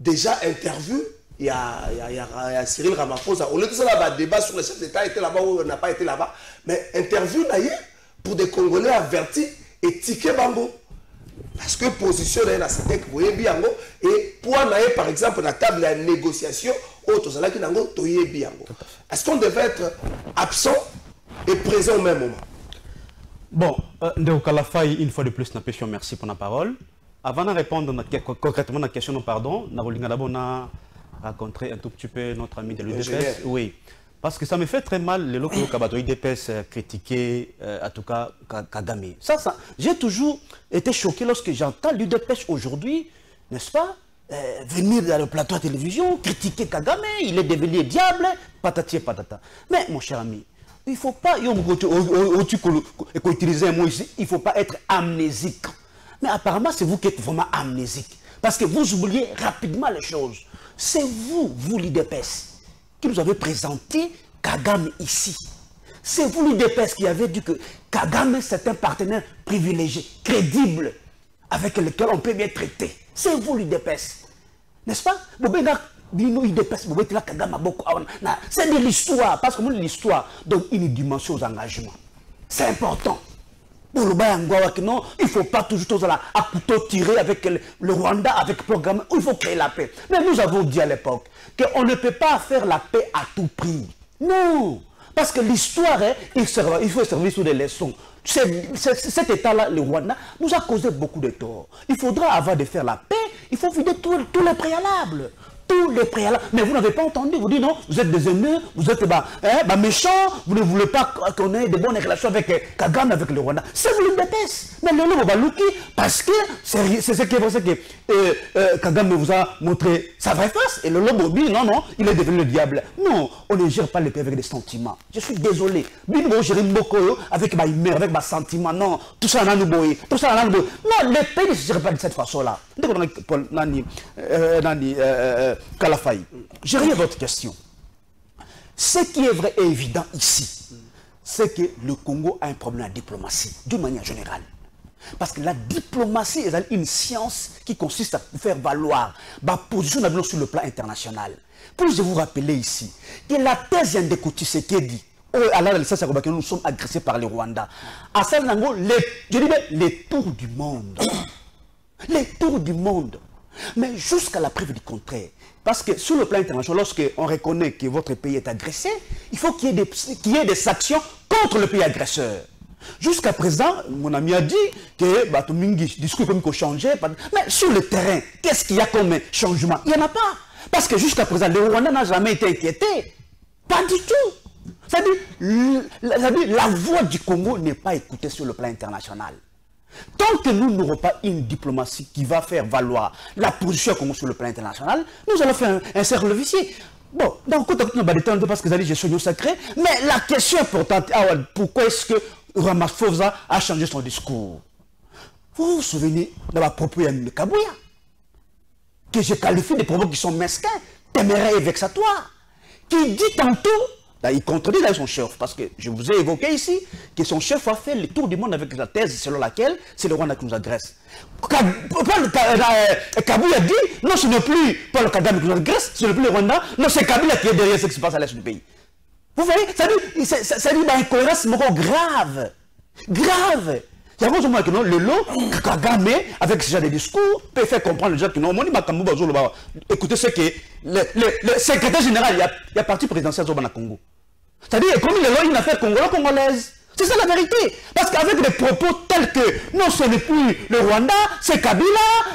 déjà, interview, il y a Cyril Ramaphosa. Au lieu de ça, là-bas, débat sur le chef d'État était là-bas ou n'a pas été là-bas. Mais interview, d'ailleurs, pour des Congolais avertis et ticket bango. Parce que position dans la CEDEC, vous voyez bien, et pour par exemple, la table de négociation, est-ce qu'on devait être absent et présent au même moment? Bon, Ndeo Kalafay, une fois de plus, merci pour la parole. Avant de répondre concrètement à la question, pardon, nous avons rencontré un tout petit peu notre ami de l'UDPS. Oui, parce que ça me fait très mal le local de l'UDPS critiquer, en tout cas, Kagame. Ça, j'ai toujours été choqué lorsque j'entends l'UDPS aujourd'hui, n'est-ce pas, venir dans le plateau de télévision, critiquer Kagame, il est devenu diable, patati et patata. Mais mon cher ami, il ne faut pas, utiliser un mot ici, il ne faut pas être amnésique. Mais apparemment, c'est vous qui êtes vraiment amnésique. Parce que vous oubliez rapidement les choses. C'est vous, l'UDPS, qui nous avez présenté Kagame ici. C'est vous, l'UDPS, qui avez dit que Kagame, c'est un partenaire privilégié, crédible, avec lequel on peut bien traiter. C'est vous, l'UDPS. N'est-ce pas? C'est de l'histoire, parce que nous, l'histoire donne une dimension aux engagements. C'est important. Pour le non, il ne faut pas toujours à couteau tirer avec le Rwanda, avec le programme. Il faut créer la paix. Mais nous avons dit à l'époque qu'on ne peut pas faire la paix à tout prix. Non. Parce que l'histoire, il faut servir sur des leçons. Cet État-là, le Rwanda, nous a causé beaucoup de tort. Il faudra, avant de faire la paix, il faut vider tous les préalables. Tous les préalables. Mais vous n'avez pas entendu. Vous dites non, vous êtes des ennemis, vous êtes méchants, vous ne voulez pas qu'on ait de bonnes relations avec Kagame, avec le Rwanda. C'est vous l'UDPS. Mais le nom va Luki, parce que c'est ce qui est vrai, c'est que Kagame vous a montré sa vraie face. Et le lobo dit non, non, il est devenu le diable. Non, on ne gère pas les pays avec des sentiments. Je suis désolé. Bino gère Mboko avec ma humeur, avec ma sentiment. Non, tout ça, tout ça, non, les pays ne se gèrent pas de cette façon-là. Kalafay, j'ai rien à votre question. Ce qui est vrai et évident ici, c'est que le Congo a un problème de diplomatie, d'une manière générale. Parce que la diplomatie est une science qui consiste à faire valoir ma position sur le plan international. Puis-je vous rappeler ici que la thèse de Kouti Sekedi, nous sommes agressés par le Rwanda. À Salango, les tours du monde. Les tours du monde. Mais jusqu'à la preuve du contraire. Parce que sur le plan international, lorsqu'on reconnaît que votre pays est agressé, il faut qu'il y ait des sanctions contre le pays agresseur. Jusqu'à présent, mon ami a dit que Batomingi discours comme qu'on changeait. Mais sur le terrain, qu'est-ce qu'il y a comme changement? Il n'y en a pas. Parce que jusqu'à présent, le Rwanda n'a jamais été inquiété. Pas du tout. C'est-à-dire, la voix du Congo n'est pas écoutée sur le plan international. Tant que nous n'aurons pas une diplomatie qui va faire valoir la position comme sur le plan international, nous allons faire un cercle vicieux. Bon, dans le contexte de temps, parce que vous allez gestion sacré, mais la question importante, pourquoi est-ce que Ramaphosa a changé son discours? Vous vous souvenez de ma propos de Kabouya, que je qualifie de propos qui sont mesquins, téméraires et vexatoires, qui dit tantôt, là, il contredit dans son chef, parce que je vous ai évoqué ici que son chef a fait le tour du monde avec la thèse selon laquelle c'est le Rwanda qui nous agresse. Kabouya dit, non, ce n'est plus Paul Kagame qui nous agresse, ce n'est plus le Rwanda, non, c'est Kabila qui est derrière ce qui se passe à l'est du pays. Vous voyez, ça dit une incohérence grave. Grave. Il y a un moment que le lot, Kagame, avec ce genre de discours, peut faire comprendre les gens que non, écoutez, c'est que le secrétaire général, il y a parti présidentiel au Congo. C'est-à-dire, comme il est là, une affaire congolaise. C'est ça la vérité. Parce qu'avec des propos tels que non, ce n'est plus le Rwanda, c'est Kabila,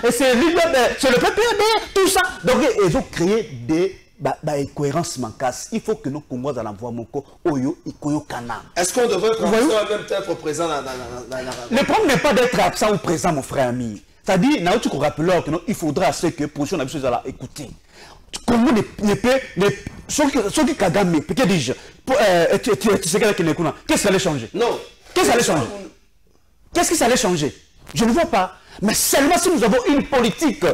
et c'est le PPD, tout ça. Donc, ils ont créé des incohérences manquantes. Il faut que nos Congolais allons voir mon corps, Oyo, Ikoyo, Kana. Est-ce qu'on devrait même être présent dans le problème n'est pas d'être absent ou présent, mon frère ami. C'est-à-dire, il faudra ce que pour la chose à écouter. Congo ne peut, ce qui Kagame, que dis-je, qu'est-ce que ça allait changer? Non. Qu'est-ce que ça allait changer? Qu'est-ce que ça allait changer? Je ne vois pas. Mais seulement si nous avons une politique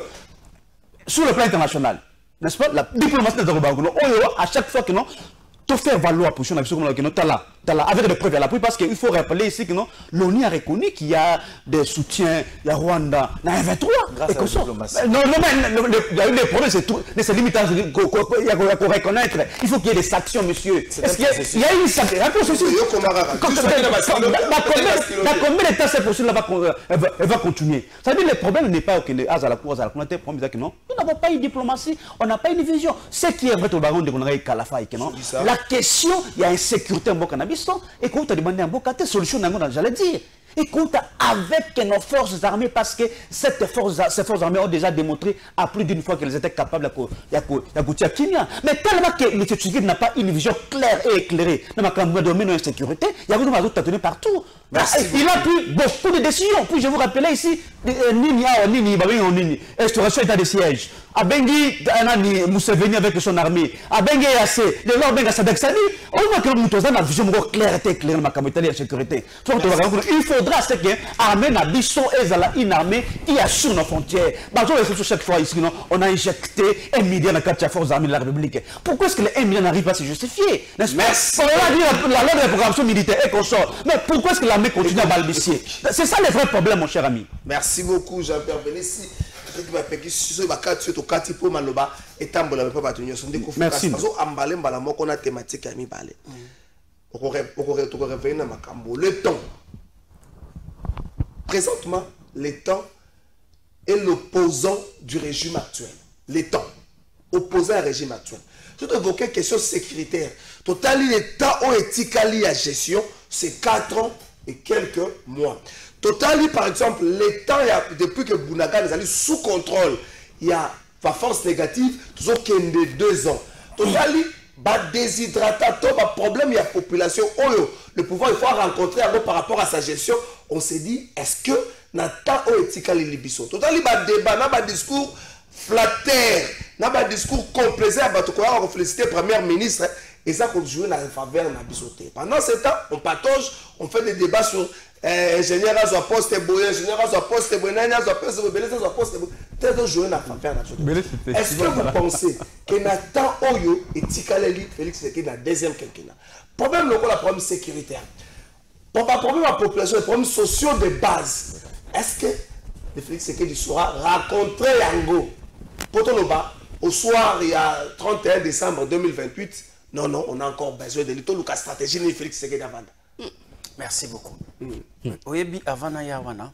sur le plan international, n'est-ce pas? La diplomatie de Robagono, à chaque fois que non, tout faire valoir pour avec des preuves à l'appui, parce qu'il faut rappeler ici que l'ONU a reconnu qu'il y a des soutiens, il y a Rwanda, il y a 23. Grâce à la diplomatie. Non, mais il y a eu des problèmes, c'est ces limitations qu'on reconnaître. Il faut qu'il y ait des sanctions, monsieur. Est-ce qu'il y a une sanction? Dans combien de temps cette procédure va continuer? Ça veut dire que le problème n'est pas que les Azalakou, le problème est que non, nous n'avons pas une diplomatie, on n'a pas une vision. Ce qui est vrai au baron de Gonaraï Kalafa, la question, il y a insécurité en Bokanabisto, et quand tu as demandé en Bokate, solution, j'allais dire. Écoute, avec nos forces armées, parce que ces forces armées ont déjà démontré à plus d'une fois qu'elles étaient capables de Kenya. Mais tellement que M. Tshisekedi n'a pas une vision claire et éclairée dans le domaine de l'insécurité, il y a beaucoup de tâtonner partout. Il a pris beaucoup de décisions. Puis je vous rappelais ici, instauration état de siège. Abengi Museveni avec son armée. Abengi Yassé, le Lord Benga Sadek Sadi. On voit que nous avons une vision claire et éclairée dans la sécurité. Il faudra ce que l'armée n'a pas une armée qui assure nos frontières. Chaque fois ici, on a injecté 1 million dans les forces armées de la République. Pourquoi est-ce que les 1 million n'arrivent pas à se justifier? N'est-ce pas? On a dit la loi de la programmation militaire et qu'on sort. Mais pourquoi est-ce que l'armée continue à balbutier? C'est ça le vrai problème, mon cher ami. Merci beaucoup, Jean-Pierre Vénessi. Merci. Le temps. Présentement, le temps est l'opposant du régime actuel. Le temps. Opposé au régime actuel. Je te évoquer une question sécuritaire. Total, le temps où est à gestion, c'est 4 ans et quelques mois. Total, par exemple, le temps, depuis que Bounaga est allé sous contrôle, il y a la force négative, toujours qu'il y a 2 ans. Total, déshydratation, problème, il y a population. Le pouvoir, il faut rencontrer par rapport à sa gestion. On s'est dit, est-ce que Nathan Oetika Libiso, total, il y a débat, un discours flatteur, un discours complaisant à féliciter le Premier ministre. Et ça, qu'on joue dans la faveur de la bisoté. Pendant ce temps, on patauge, on fait des débats sur ingénieur à son poste, ingénieur à son poste, ingénieur à son poste, peut-être jouer dans la faveur de la bisoté. Est-ce que vous pensez que Nathan Oyo et Tikaleli Félix Tshisekedi dans la deuxième quinquennat? Problème local, problème sécuritaire. Problème à la population, les problèmes sociaux de base. Est-ce que le Félix Tshisekedi sera rencontré Yango? Potonoba, au soir, il y a 31 décembre 2028. Non, on a encore besoin de l'ito, la stratégie de Félix Tshisekedi avant. Merci beaucoup. Oyebi avant Yawana,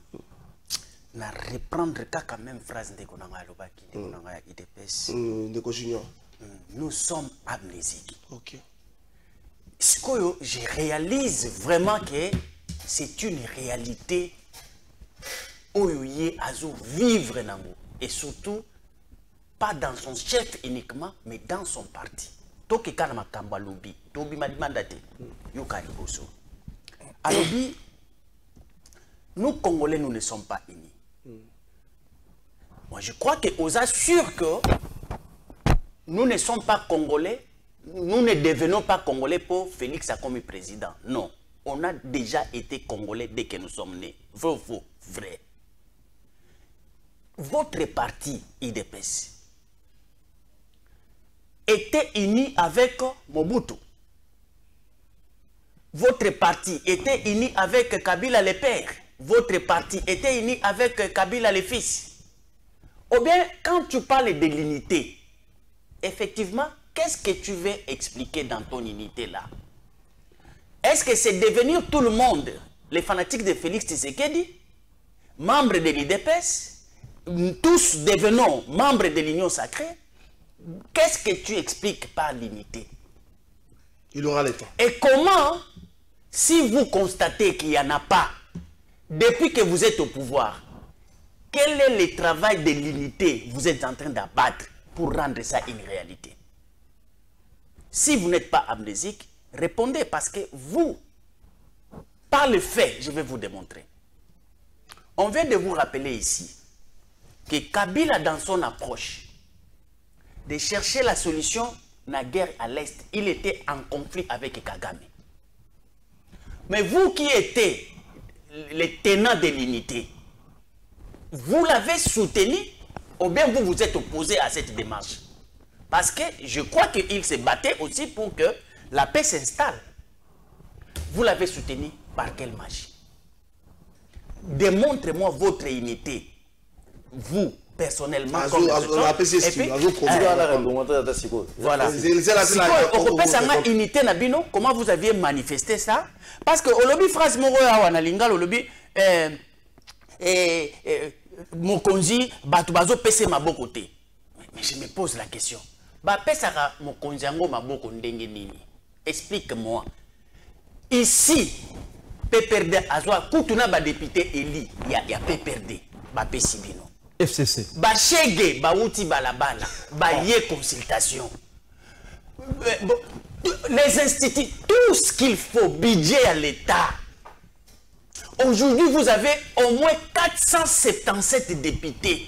na reprendre quand même phrase de Konanga Lobaki, de Konanga IDPS. De Junior. Nous sommes amnésiques. Ok. Ce que je réalise vraiment que c'est une réalité Oyoye Azo vivre nango et surtout pas dans son chef uniquement, mais dans son parti. Toki kana kamba lobby, tobi madimandate, yokari boso. Alobi, nous Congolais, nous ne sommes pas unis. Moi, je crois que aux assure que nous ne sommes pas Congolais, nous ne devenons pas Congolais pour Félix a comme président. Non, on a déjà été Congolais dès que nous sommes nés. Vrai, vrai. Votre parti IDPS était uni avec Mobutu. Votre parti était uni avec Kabila le père. Votre parti était uni avec Kabila le fils. Ou bien, quand tu parles de l'unité, effectivement, qu'est-ce que tu veux expliquer dans ton unité là? Est-ce que c'est devenir tout le monde, les fanatiques de Félix Tshisekedi, membres de l'IDPS, tous devenons membres de l'Union sacrée? Qu'est-ce que tu expliques par l'unité? Il aura le temps. Et comment, si vous constatez qu'il n'y en a pas, depuis que vous êtes au pouvoir, quel est le travail de l'unité que vous êtes en train d'abattre pour rendre ça une réalité? Si vous n'êtes pas amnésique, répondez parce que vous, par le fait, je vais vous démontrer. On vient de vous rappeler ici que Kabila, dans son approche de chercher la solution de la guerre à l'Est, il était en conflit avec Kagame. Mais vous qui étiez les tenants de l'unité, vous l'avez soutenu ou bien vous vous êtes opposé à cette démarche? Parce que je crois qu'il se battait aussi pour que la paix s'installe. Vous l'avez soutenu par quelle magie? Démontrez-moi votre unité, vous, personnellement. Voilà. Comment vous aviez manifesté ça? Parce que au lobby phrase moro ya nalinga le lobby mokonzi batubazo pese maboko te. Mais je me pose la question. Ba pesaka mokonzi yango maboko ndenge nini? Explique-moi. Ici PPRD azwa kutuna ba député eli ya PPRD ba pesibino. FCC. Ba chege ba uti balabala ba yé consultation. Les instituts, tout ce qu'il faut, budget à l'État. Aujourd'hui, vous avez au moins 477 députés.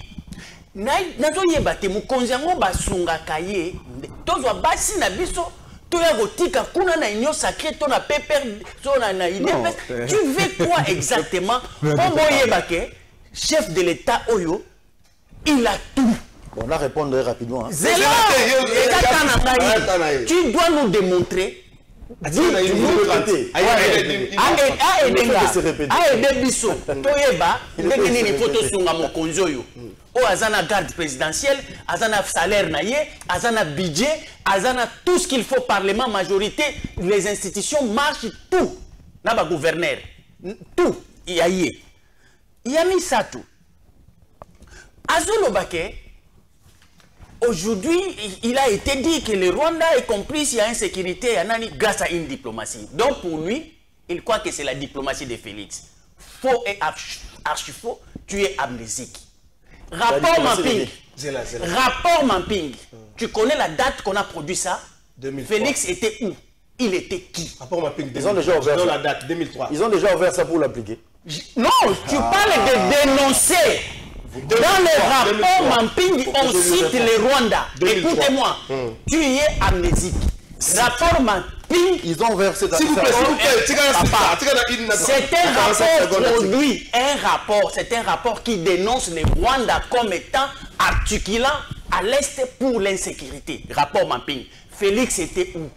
Nazo yebate mukonziango basunga kaye tozwa basi na biso toya gotika kuna na union sacrée to na PPR to na IDPS. Tu veux quoi exactement? Pombo yebake chef de l'État oyo il a tout. On a répondre rapidement. Tu dois nous démontrer. Azana garde présidentielle, azana salaire naïe, azana budget, azana tout ce qu'il faut, parlement, majorité, les institutions marchent, tout. Naba gouverneur, tout. Il y a mis ça tout. Azolo Baké, aujourd'hui, il a été dit que le Rwanda est complice, il y a insécurité, grâce à une diplomatie. Donc pour lui, il croit que c'est la diplomatie de Félix. Faux et archi-faux, tu es amnésique. Rapport Mamping. Rapport Mamping. Tu connais la date qu'on a produit ça? 2003. Félix était où? Il était qui? Rapport Mamping. Ils ont déjà ouvert la date 2003. Ils ont déjà ouvert ça pour l'appliquer. Non, tu parles de dénoncer. Dans le rapport Mamping, on cite le Rwanda. Écoutez-moi, tu y es amnésique. Rapport Mamping, ils ont versé. S'il vous plaît, c'est un rapport produit, c'est un rapport qui dénonce le Rwanda comme étant articulant à l'Est pour l'insécurité. Rapport Mamping. Félix était où?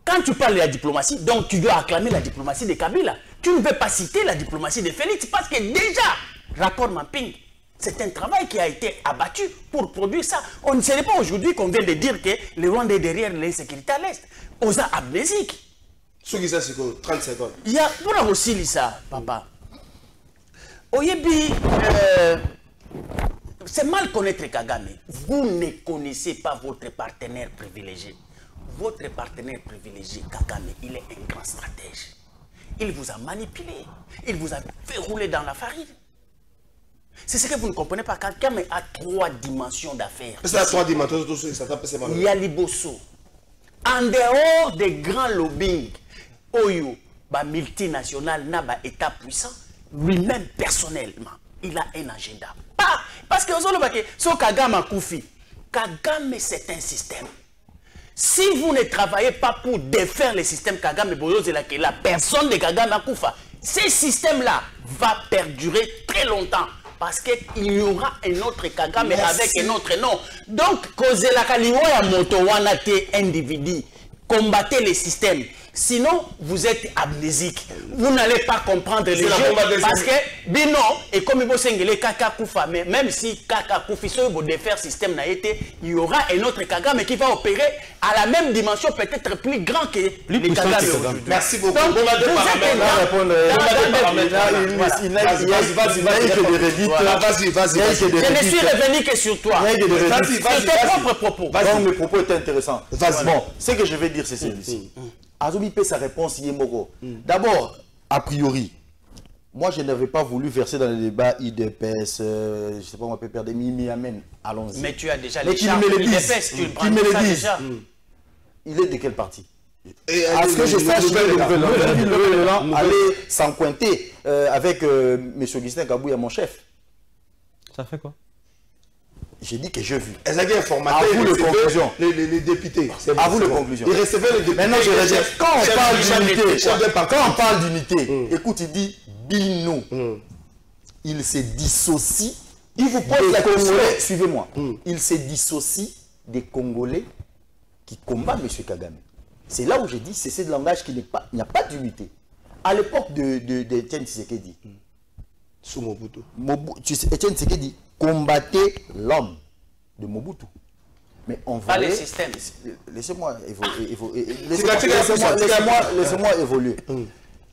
Quand tu parles de la diplomatie, donc tu dois acclamer la diplomatie de Kabila. Tu ne veux pas citer la diplomatie de Félix parce que déjà, rapport Mamping, c'est un travail qui a été abattu pour produire ça. On ne sait pas aujourd'hui qu'on vient de dire que le Rwanda est derrière l'insécurité à l'Est. Aux amnésiques. 30 secondes. Il y a pour aussi ça, papa. Oyebi, c'est mal connaître Kagame. Vous ne connaissez pas votre partenaire privilégié. Votre partenaire privilégié, Kagame, il est un grand stratège. Il vous a manipulé. Il vous a fait rouler dans la farine. C'est ce que vous ne comprenez pas. Kagame a 3 dimensions d'affaires. C'est à 3 dimensions. Il y a Liboso. En dehors des grands lobbying, Oyo, ba multinational, na ba état puissant, lui-même personnellement, il a un agenda. Parce que Kagame Koufi, Kagame c'est un système. Si vous ne travaillez pas pour défaire le système Kagame Bozo, c'est que la personne de Kagame Koufa, ce système-là va perdurer très longtemps. Parce qu'il y aura un autre Kagame avec un autre nom. Donc, cause la Kaliwa Moto Wanate individu, combattez le système. Sinon, vous êtes amnésique. Vous n'allez pas comprendre les jeux. Parce que, Bino, et comme il faut les Kaka Koufa, mais même si Kaka Koufi, si vous défaire système n'a été, il y aura un autre Kagame qui va opérer à la même dimension, peut-être plus grand que les Kagame aujourd'hui. Merci beaucoup. Donc, vous êtes je ne suis revenu que sur toi. Sur tes propres propos. Donc, mes propos étaient intéressants. Bon, ce que je vais dire, c'est celui-ci. Azoumi paie sa réponse Yemoko. D'abord, a priori, moi je n'avais pas voulu verser dans le débat IDPS, je ne sais pas, on peut perdre Mimi Amen, allons-y. Mais tu as déjà les chartes IDPS, tu le prends déjà. Il est de quelle partie? À ce que je sache, il allait s'encointer avec M. Augustin Kabouya, mon chef. Ça fait quoi? J'ai dit que j'ai vu. Elles avaient informaté les députés. À vous les conclusions. Ils recevaient les députés. Maintenant, je rejette. Quand on parle d'unité, écoute, il dit Bino. Il se dissocie. Il vous pose la question. Suivez-moi. Il se dissocie des Congolais qui combattent M. Kagame. C'est là où j'ai dit, c'est ce langage qui n'est pas. Il n'y a pas d'unité. À l'époque de Etienne Tshisekedi. Sous Mobutu. Etienne Tshisekedi combattait l'homme de Mobutu. Mais on pas les systèmes. Laissez-moi évoluer.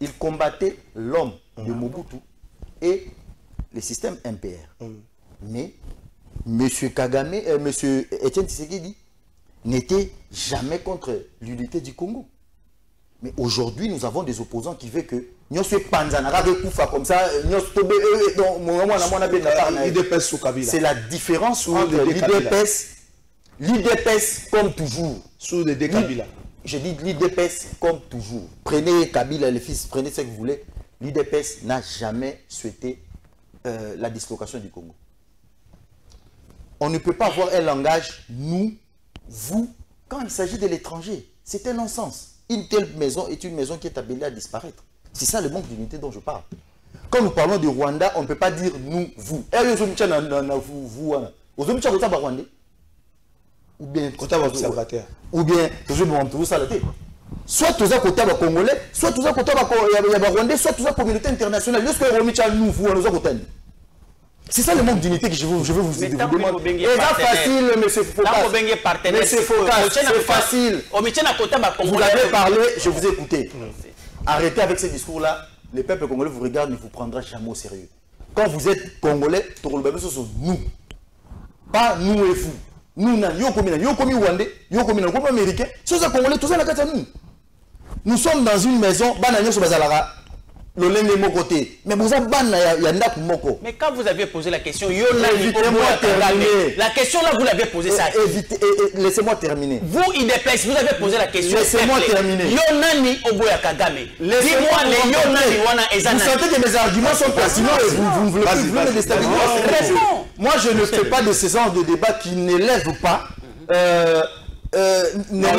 Il combattait l'homme de Mobutu et les systèmes MPR. Mais M. Kagame, M. Etienne Tshisekedi n'était jamais contre l'unité du Congo. Mais aujourd'hui, nous avons des opposants qui veulent que nous sommes comme ça. C'est la différence entre l'IDPS comme toujours. Sous les Kabila. Je dis l'IDPS comme toujours. Prenez Kabila, les fils, prenez ce que vous voulez. L'IDPS n'a jamais souhaité la dislocation du Congo. On ne peut pas avoir un langage nous, vous, quand il s'agit de l'étranger. C'est un non-sens. Une telle maison est une maison qui est appelée à disparaître. C'est ça le manque d'unité dont je parle. Quand nous parlons du Rwanda, on ne peut pas dire nous, vous. Ou bien, soit tous à côté de Congolais, soit tous à côté de Rwandais, soit tous à la communauté internationale. Nous, vous, nous côté. C'est ça le manque d'unité que je veux vous demander. C'est facile, monsieur Foucault. Monsieur Foucault, c'est facile. Vous avez parlé, je vous ai écouté. Arrêtez avec ce discours-là. Le peuple congolais vous regarde, ne vous prendra jamais au sérieux. Quand vous êtes congolais, ce sont nous. Pas nous et vous. Nous, nous sommes Rwandais, nous sommes Américains. Ce sont Congolais, tout ça, nous sommes dans une maison, mais quand vous avez posé la question, la question là, vous l'avez posée ça. Laissez-moi terminer. Vous, IDPS, vous avez posé la question. Laissez-moi terminer. Yonani Oboya Kagame. Dis-moi les Yonani Wana Ezana. Vous sentez que mes arguments sont pertinents et vous ne voulez plus me déstabiliser. Moi, je ne fais pas de ce genre de débat qui n'élève pas. Non,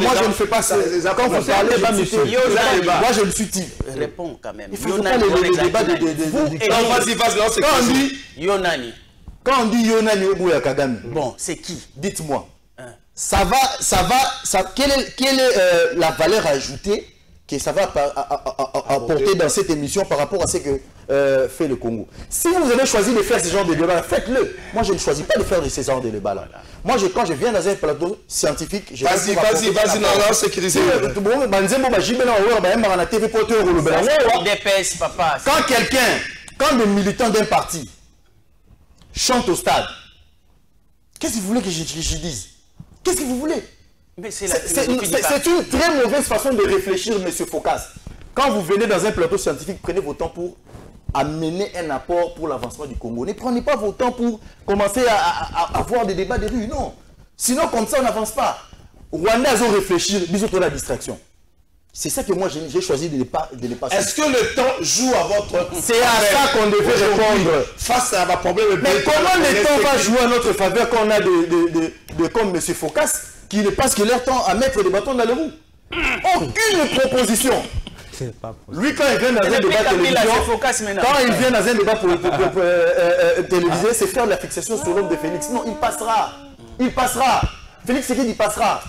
moi je ne fais pas ça. Quand vous parlez, moi je le suis dit. Réponds quand même. Il faut pas le débat de. Quand on dit Yonani. Quand on dit Yonani Oboya Kagame. Bon, c'est qui? Dites-moi. Quelle est la valeur ajoutée que ça va apporter dans cette émission par rapport à ce que fait le Congo? Si vous avez choisi de faire ce genre de débat, faites-le. Moi, je ne choisis pas de faire ce genre de débat là. Moi, quand je viens dans un plateau scientifique, je vas-y, non, sécurisez. Quand des militants d'un parti chantent au stade, qu'est-ce que vous voulez que je dise? Qu'est-ce que vous voulez? C'est une très mauvaise façon de réfléchir, M. Foucault. Quand vous venez dans un plateau scientifique, prenez votre temps pour amener un apport pour l'avancement du Congo. Ne prenez pas votre temps pour commencer à avoir des débats de rue, non. Sinon, comme ça, on n'avance pas. Rwanda, ils ont réfléchi, bisous pour la distraction. C'est ça que moi j'ai choisi de ne pas Est-ce que le temps joue à votre... C'est à ça qu'on devait répondre. Face à ma problème... Mais comment le temps va jouer à notre faveur quand on a comme M. Focas qui ne passe que leur temps à mettre des bâtons dans les roues? Aucune proposition. Lui, quand il vient dans un débat télévisé, c'est faire de la fixation sur l'homme de Félix. Non, il passera. Il passera. Félix Tshisekedi passera.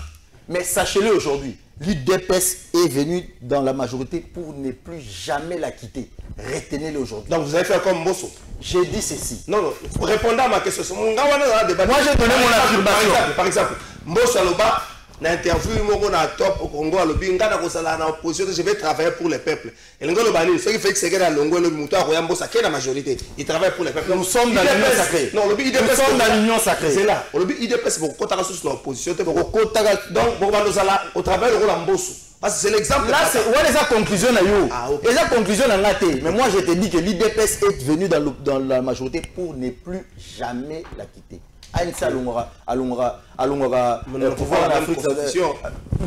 Mais sachez-le aujourd'hui, l'UDPS est venu dans la majorité pour ne plus jamais la quitter. Retenez-le aujourd'hui. Donc vous allez faire comme Mosso. J'ai dit ceci. Non, non, répondant à ma question. Moi j'ai donné mon affirmation. Par exemple, Mosso Aloba, dans l'interview, top au Congo, je vais travailler pour le peuple. Et le ce qui fait que c'est que la majorité. Il travaille pour le peuple. Nous sommes dans l'union sacrée. Non, nous sommes dans l'union sacrée. C'est là. Le IDPS, pour qu'on sur l'opposition. Donc, au travail, le rôle en bosso. Parce que c'est l'exemple. Là, c'est la conclusion. Et la conclusion en laté. Mais moi, je te dis que l'IDPS est venu dans la majorité pour ne plus jamais la quitter. Aïnsa Alongora, pouvoir en Afrique.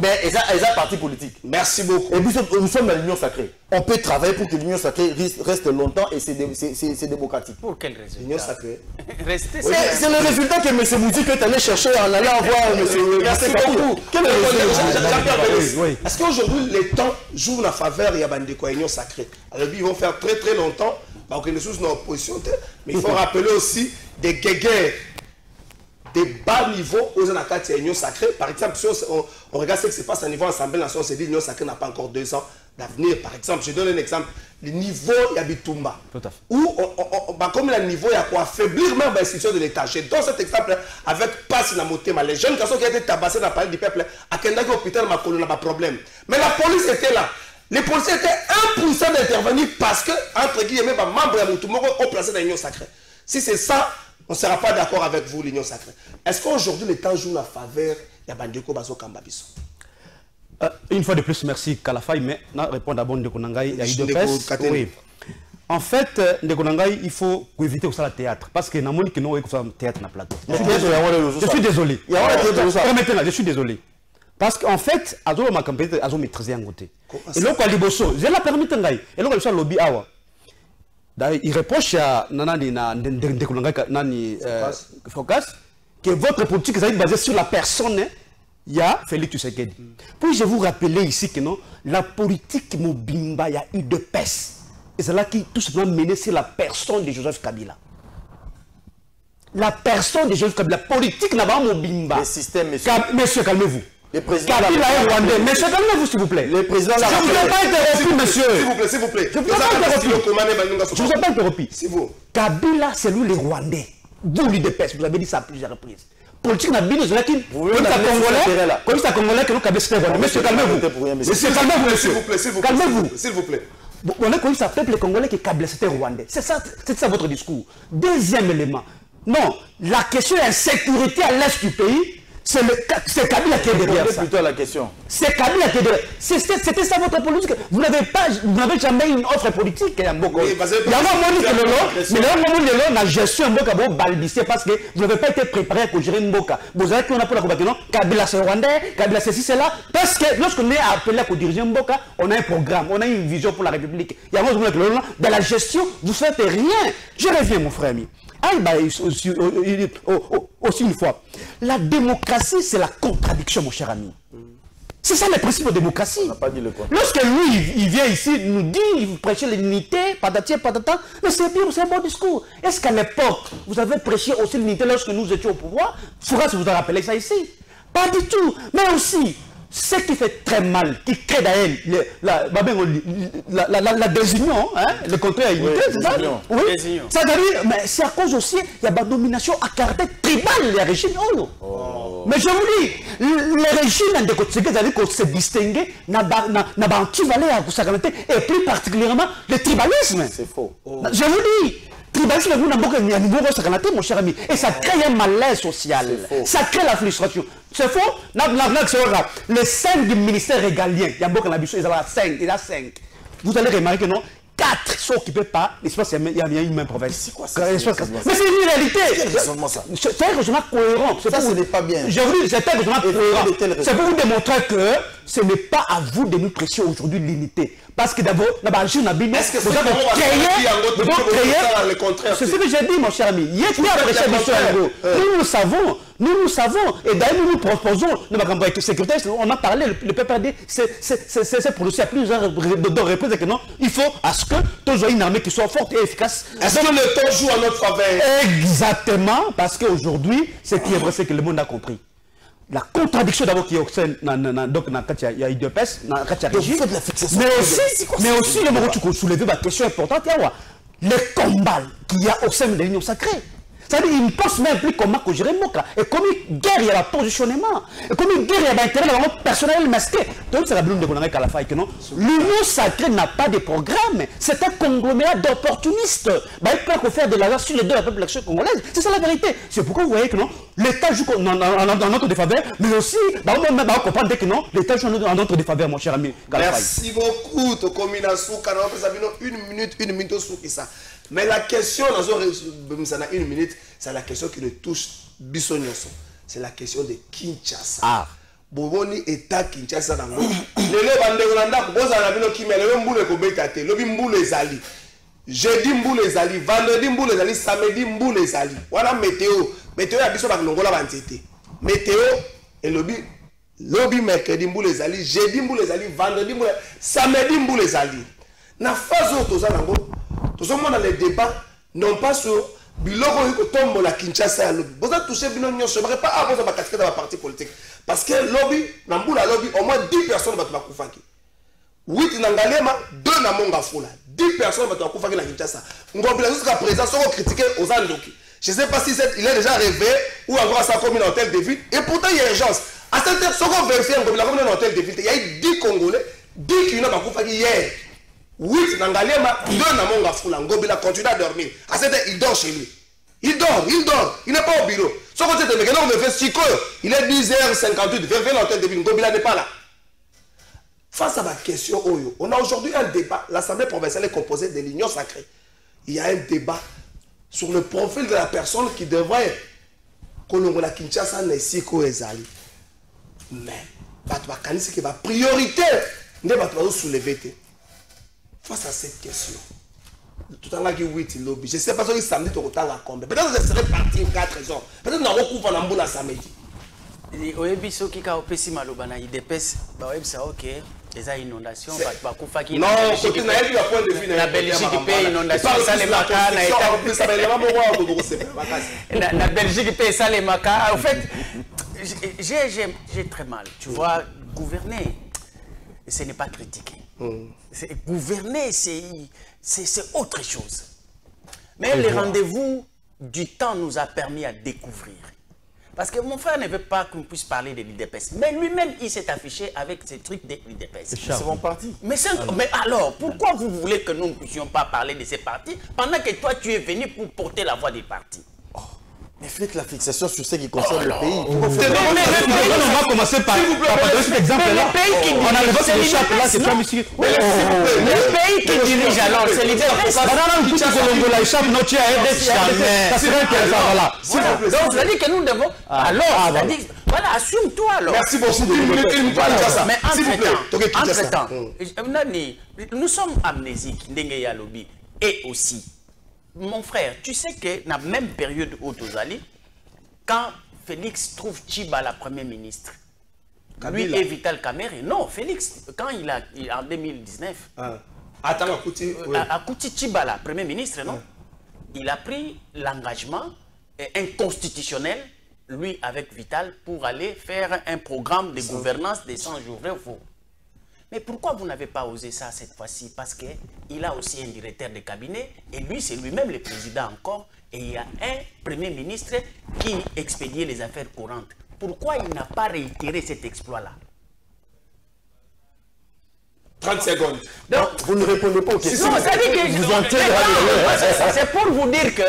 Mais ils ont parti politique. Merci beaucoup. Et puis, nous sommes dans l'union sacrée. On peut travailler pour que l'union sacrée reste longtemps et c'est démocratique. Pour quelle raison? L'union sacrée. C'est le résultat que M. Moudik est allé chercher en allant voir M. Merci beaucoup. Quel est le résultat? Est-ce qu'aujourd'hui, les temps jouent la faveur et l'union sacrée? Alors, ils vont faire très très longtemps. Donc, ils sont dans l'opposition. Mais il faut rappeler aussi des guéguerres. Des bas niveaux aux unions sacrées. Par exemple, si on regarde ce qui se passe au niveau Assemblée nationale, on se dit que l'union sacrée n'a pas encore 2 ans d'avenir. Par exemple, je donne un exemple. Le niveau Yabitumba. Où, comme le niveau, il y a quoi affaiblir même l'institution de l'État. Je donne cet exemple avec Passe na Motema. Les jeunes garçons qui ont été tabassés dans le palais du peuple, à Kendaki hôpital, il n'a pas de problème. Mais la police était là. Les policiers étaient impuissants d'intervenir parce que, entre guillemets, membres de Moutouma ont placé dans l'union sacrée. Si c'est ça, on ne sera pas d'accord avec vous, l'union sacrée. Est-ce qu'aujourd'hui, le temps joue la faveur de Bandeko Bazo Kambabiso? Une fois de plus, merci Kalafay, mais je réponds d'abord de Konangaï et à IDPS. Oui. En fait, il faut éviter aussi le théâtre. Parce que dans le monde, nous avons un théâtre dans le plateau. Je suis désolé. Permettez-moi, je suis désolé. Parce qu'en fait, Azo m'a campé, Azo maîtrisé un côté. Et là, quand Liboso, je l'ai permis de faire. Et là, quand il lobby awa. Il reproche à Focas que votre politique est basée sur la personne. Il y a Félix Tshisekedi. Puis je vous rappeler ici que non, la politique Mobimba, il y a eu de peste. Et c'est là qui tout simplement mené sur la personne de Joseph Kabila. La personne de Joseph Kabila, la politique n'a pas Mobimba. Le système, monsieur. Monsieur, calmez-vous. Kabila est rwandais. Monsieur, calmez-vous, s'il vous plaît. Le président je ne vous ai pas interrompu, monsieur. S'il vous plaît. Je ne vous ai pas interrompu. Je ne vous ai pas interrompu. Kabila, c'est lui les Rwandais. Vous, l'UDPS, vous avez dit ça à plusieurs reprises. Politique n'a bien besoin qu'il comme ça congolais que nous Kabila. Monsieur, calmez-vous. Monsieur, calmez-vous, monsieur. Calmez-vous. S'il vous plaît. On est connu ça peuple congolais que Kabila c'était rwandais. C'est ça votre discours. Deuxième élément. Non, la question de l'insécurité à l'est du pays. C'est Kabila qui est derrière ça. Plutôt la question. C'est Kabila qui est derrière. C'était ça votre politique. Vous n'avez jamais une offre politique. Il y a un moment où la gestion de balbissé parce que vous n'avez pas été préparé pour gérer Mboka. Vous avez qu'on a pour la combattre. Kabila c'est rwandais, Kabila c'est ci, c'est là. Parce que lorsqu'on est appelé à diriger Mboka, on a un programme, on a une vision pour la République. Il y a un moment dans la gestion, vous ne faites rien. Je reviens, mon frère ami. Aussi une fois, la démocratie, c'est la contradiction, mon cher ami. C'est ça le principe de démocratie. Lorsque lui, il vient ici, nous dit, il prêche l'unité, patati patata, mais c'est bien, c'est un bon discours. Est-ce qu'à l'époque, vous avez prêché aussi l'unité lorsque nous étions au pouvoir? Fouras vous a rappelé ça ici? Pas du tout. Mais aussi, ce qui fait très mal, qui crée d'ailleurs la désunion, hein, le contraire à l'unité, c'est ça? Oui. C'est-à-dire, mais c'est à cause aussi, il y a la domination à caractère tribal, les régimes. Mais je vous dis, les régimes de côté, c'est-à-dire qu'on se distinguer, n'a pas anti-valé à Koussakamete, et plus particulièrement le tribalisme. C'est faux. Je vous dis, tribalisme, vous n'avez pas un niveau de mon cher ami. Et ça crée un malaise social. Ça crée la frustration. C'est faux. Les 5 du ministère régalien, il y a beaucoup de il y a 5. Vous allez remarquer que non, 40% 4 sont occupés par l'espace, il y a une même province. C'est quoi ça? Mais c'est une réalité. C'est un raisonnement cohérent. Ça, ce n'est pas bien. J'ai voulu, c'est un raisonnement cohérent. C'est pour vous démontrer que ce n'est pas à vous de nous prêcher aujourd'hui l'unité. Parce que d'abord, est-ce que vous avez créé le contraire? C'est ce que j'ai dit, mon cher ami. Nous le savons. Nous savons. Et d'ailleurs, nous proposons, nous, sécurité, on a parlé, le PPRD c'est prononcé à plusieurs reprises que non, il faut à ce que tous une armée qui soit forte et efficace. Est-ce que le temps joue à notre faveur? Exactement, parce qu'aujourd'hui, ce qui est vrai, c'est que le monde a compris. La contradiction d'abord qui est au sein, donc il y a UDPS, mais aussi le moment où tu soulèves la question importante, il y a les combats qu'il y a au sein de l'Union sacrée. C'est-à-dire qu'ils ne pensent même plus comment que gérer Moka. Et comme une guerre, il y a un positionnement. Et comme une guerre, il y a un intérêt personnel masqué. Donc, c'est la blonde de Konanga Kalafa que non. L'Union sacrée n'a pas de programme. C'est un conglomérat d'opportunistes. Il peut faire de l'argent sur les deux la population congolaise. C'est ça la vérité. C'est pourquoi vous voyez que non, l'État joue dans notre défaveur, mais aussi, on va comprendre que non, l'État joue dans notre défaveur, mon cher ami Kalafa. Merci beaucoup, Tokomina Souka. Une minute sous ça. Mais la question, dans une minute, c'est la question qui nous touche Bissonyoso. C'est la question de Kinshasa. Ah. Boboni État Kinshasa nango. Lelo bande Rwanda kuboza na bino kimia lelo mbule ko betate. Lobi mbule ezali. Jeudi mbule ezali, vendredi mbule ezali, samedi mbule ezali. Voilà météo. Météo ya biso ba longola ba nzete. Météo et lobi mercredi mbule ezali, jeudi mbule ezali, vendredi mbule, samedi mbule ezali. Na phase où toza nango, tozo mona les débats non pas sur biloko yiko tombo la Kinshasa ya lobby. Boza toucher bino nyonso, ba pas aboza ba casquette ba parti politique parce que lobby na mbula lobby au moins 10 personnes ba bakufaki. 8 na Ngalema, 2 na Mongafula. 10 personnes ba bakufaki na Kinshasa. Ngobila jusqu'à présent soko critiquer aux Andoki. Je ne sais pas si il est déjà rêvé ou encore ça comme un hôtel de ville et pourtant il y a urgence. À cette heure soko vérifier Ngobila comme un hôtel de ville, il y a eu 10 Congolais, 10 qui n'ont pas bakufaki hier. 8 dans Ngalema, 2 dans Mongafula. Ngobila continue à dormir. À cette heure, il dort chez lui. Il dort. Il n'est pas au bureau. Son côté de Mekena, on me fait 6 heures. Il est 10h58. Viens l'hôtel de ville. Ngobila n'est pas là. Face à ma question, on a aujourd'hui un débat. L'Assemblée provinciale est composée de l'Union sacrée. Il y a un débat sur le profil de la personne qui devrait Kolongola Kinshasa Nesiko Ezali. Mais, Batouakani, qui va priorité, ne va pas soulever. Face à cette question, tout à l'heure, je ne sais pas si samedi, tu as combien. Peut-être que je serais parti 4 raisons. Peut-être que je vais recouvrir la samedi. Oui, ce qui a opéré Malobana, il dépêche, ok, les inondations, non, côté na il y a point de vue la Belgique paye inondation, ça les maca, la Belgique paye ça les maca. En fait, j'ai très mal. Tu vois, gouverner, ce n'est pas critiquer. Gouverner, c'est autre chose. Mais les rendez-vous du temps nous a permis à découvrir. Parce que mon frère ne veut pas qu'on puisse parler de l'IDPS. Mais lui-même, il s'est affiché avec ces trucs de l'IDPS. C'est mon parti. Mais alors, pourquoi vous voulez que nous ne puissions pas parler de ces partis pendant que toi, tu es venu pour porter la voix des partis? Mais faites la fixation sur ce qui concerne le pays. On va commencer par cet exemple-là. On a le vote de chape là, c'est pas monsieur. Le pays qui dirige alors, c'est l'IDPS. Donc, ça dit que nous devons. Alors, ça dit, voilà, assume-toi alors. Merci beaucoup. Mais entre-temps, nous sommes amnésiques, Ndengeya Lobby, et aussi. Mon frère, tu sais que dans la même période où tu allais, quand Félix trouve Chiba la première ministre, lui et Vital Kamerhe, non, Félix, quand il a en 2019, Akouti Chiba la première ministre, non, il a pris l'engagement inconstitutionnel, lui avec Vital, pour aller faire un programme de gouvernance des 100 jours, vrai ou faux? Mais pourquoi vous n'avez pas osé ça cette fois-ci? Parce qu'il a aussi un directeur de cabinet, et lui, c'est lui-même le président encore, et il y a un premier ministre qui expédiait les affaires courantes. Pourquoi il n'a pas réitéré cet exploit-là? 30 secondes. Donc, vous ne répondez pas aux questions. Non, ça dit que c'est pour vous dire que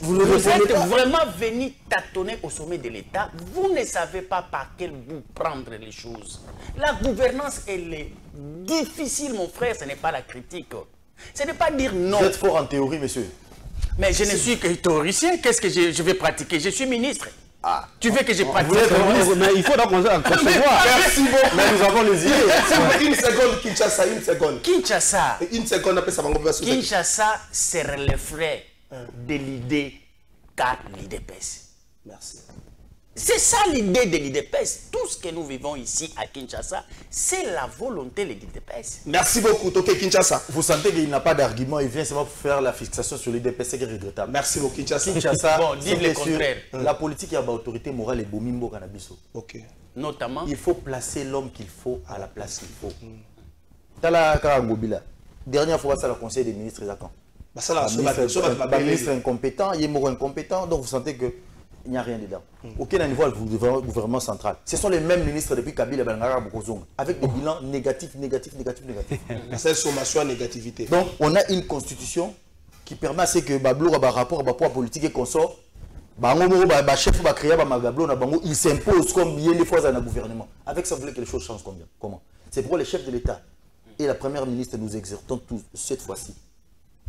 vous êtes vraiment venu tâtonner au sommet de l'État. Vous ne savez pas par quel bout prendre les choses. La gouvernance, elle est difficile, mon frère, ce n'est pas la critique. Ce n'est pas dire non. Vous êtes fort en théorie, monsieur. Mais je ne suis que théoricien. Qu'est-ce que je vais pratiquer? Je suis ministre. Ah, tu veux que je pratique? Mais il faut donc concevoir. Merci beaucoup. Mais nous avons les idées. Une seconde, Kinshasa, une seconde. Kinshasa. Une seconde, après ça va me Kinshasa serait le frère de l'idée qu'a l'IDPS. Merci. C'est ça l'idée de l'IDPS. Tout ce que nous vivons ici à Kinshasa, c'est la volonté de l'IDPS. Merci beaucoup, Toké Kinshasa. Vous sentez qu'il n'a pas d'argument, il vient seulement pour faire la fixation sur l'IDPS, c'est regrettable. Merci beaucoup, Kinshasa. Kinshasa, bon, dites le contraire. La politique a l'autorité morale et bomimbo cannabis. Ok. Notamment. Il faut placer l'homme qu'il faut à la place qu'il faut. Tala Karangobila. Dernière fois, c'est le conseil des ministres Zakan. Le ministre incompétent, il est mort incompétent, donc vous sentez que il n'y a rien dedans. Aucun niveau du gouvernement central. Ce sont les mêmes ministres depuis Kabila et Bokozonga, avec des bilans négatifs. C'est une sommation à négativité. Donc, on a une constitution qui permet à ce que Bablo a un rapport à la politique et consort. Chef il s'impose comme bien les fois dans le gouvernement. Avec ça, vous voulez que les choses changent combien? Comment? C'est pourquoi les chefs de l'État et la première ministre nous exhortons tous cette fois-ci.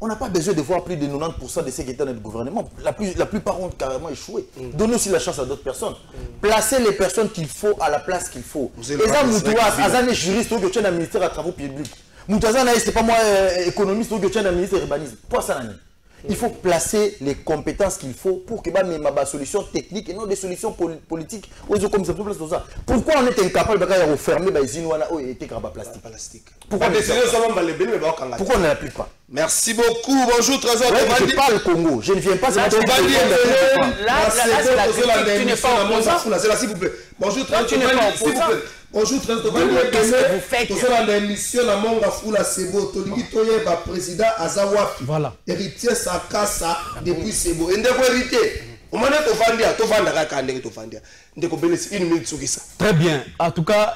On n'a pas besoin de voir plus de 90% de ceux qui étaient dans le gouvernement. La plupart ont carrément échoué. Donnez aussi la chance à d'autres personnes. Placez les personnes qu'il faut à la place qu'il faut. Et ça, Moutouaz, juriste, ou que tu as un ministère à travaux publics. Moutouaz, c'est pas moi économiste, ou que tu as un ministère urbanisme. Pas ça, il faut placer les compétences qu'il faut pour que ma solution technique et non des solutions politiques. Pourquoi on est incapable de fermer les usines et plastique? Pourquoi on ne l'applique pas? Merci beaucoup. Bonjour, Trésor. Je parle Congo. Je ne viens pas. Là, tu n'es pas opposant. S'il vous plaît. Bonjour, Trésor. Tu n'es pas opposant. Bonjour, Trésor. Qu'est-ce que vous faites? Dans l'émission la Monga Fula Sebo, Tolingi Toye, président Azawafi. Voilà. Héritier Sakasa depuis Sebo. Et héritier. Très bien. En tout cas,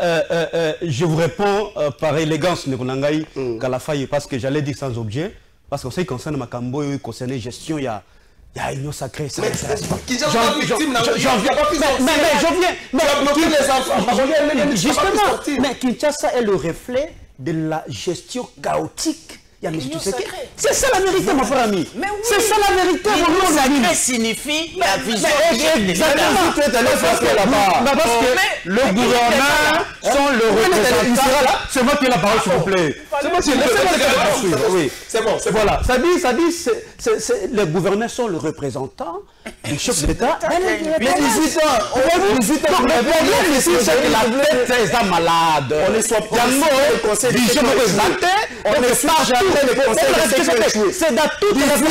je vous réponds par élégance, Nekonangaï, Kalafaye, parce que j'allais dire sans objet, parce que ce qui concerne Makambo, concerne gestion, il y a une sacrée. Mais justement, mais Kinshasa est le reflet de la gestion chaotique. C'est ça la vérité, mon frère ami. C'est ça la vérité, mon sacré signifie la vision. Exactement. Parce que le gouverneur sont le représentant. C'est moi qui ai la parole, s'il vous plaît. C'est moi qui ai la parole. C'est bon. Voilà. Ça dit, les gouverneurs sont le représentant du chef de l'État. Mais 18 ans. Le problème ici, c'est que la tête, c'est ça malade. On est soit on est partout. C'est dans toute la vie.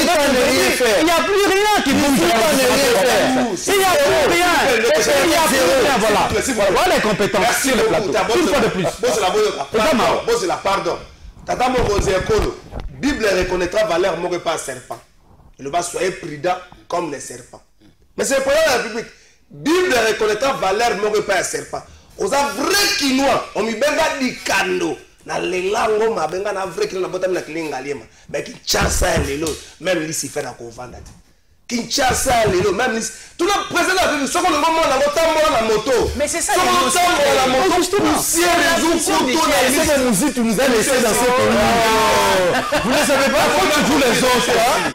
Il n'y a plus rien qui bouge. Il n'y a plus rien. Voilà les compétences sur le plateau. Une fois de plus. Pardon. Tata Mokolo, Bible reconnaîtra valeur mon pas serpent. Il va soyez prudent comme les serpents. Mais c'est pour la République. Bible reconnaîtra valeur mon pas serpent. Aux vrais Kinois, on m'y benga di kando. Na lelango mabenga na vrai kilo na bota na kilinga lema ba Kinshasa lelo même ici fait na kovanda Kinshasa lelo même ici tout le président de la République soko le moment na botambola na moto mais c'est ça la moto c'est les autres nous nous a laissé dans ce pays. Vous ne savez pas quand tu joues les autres.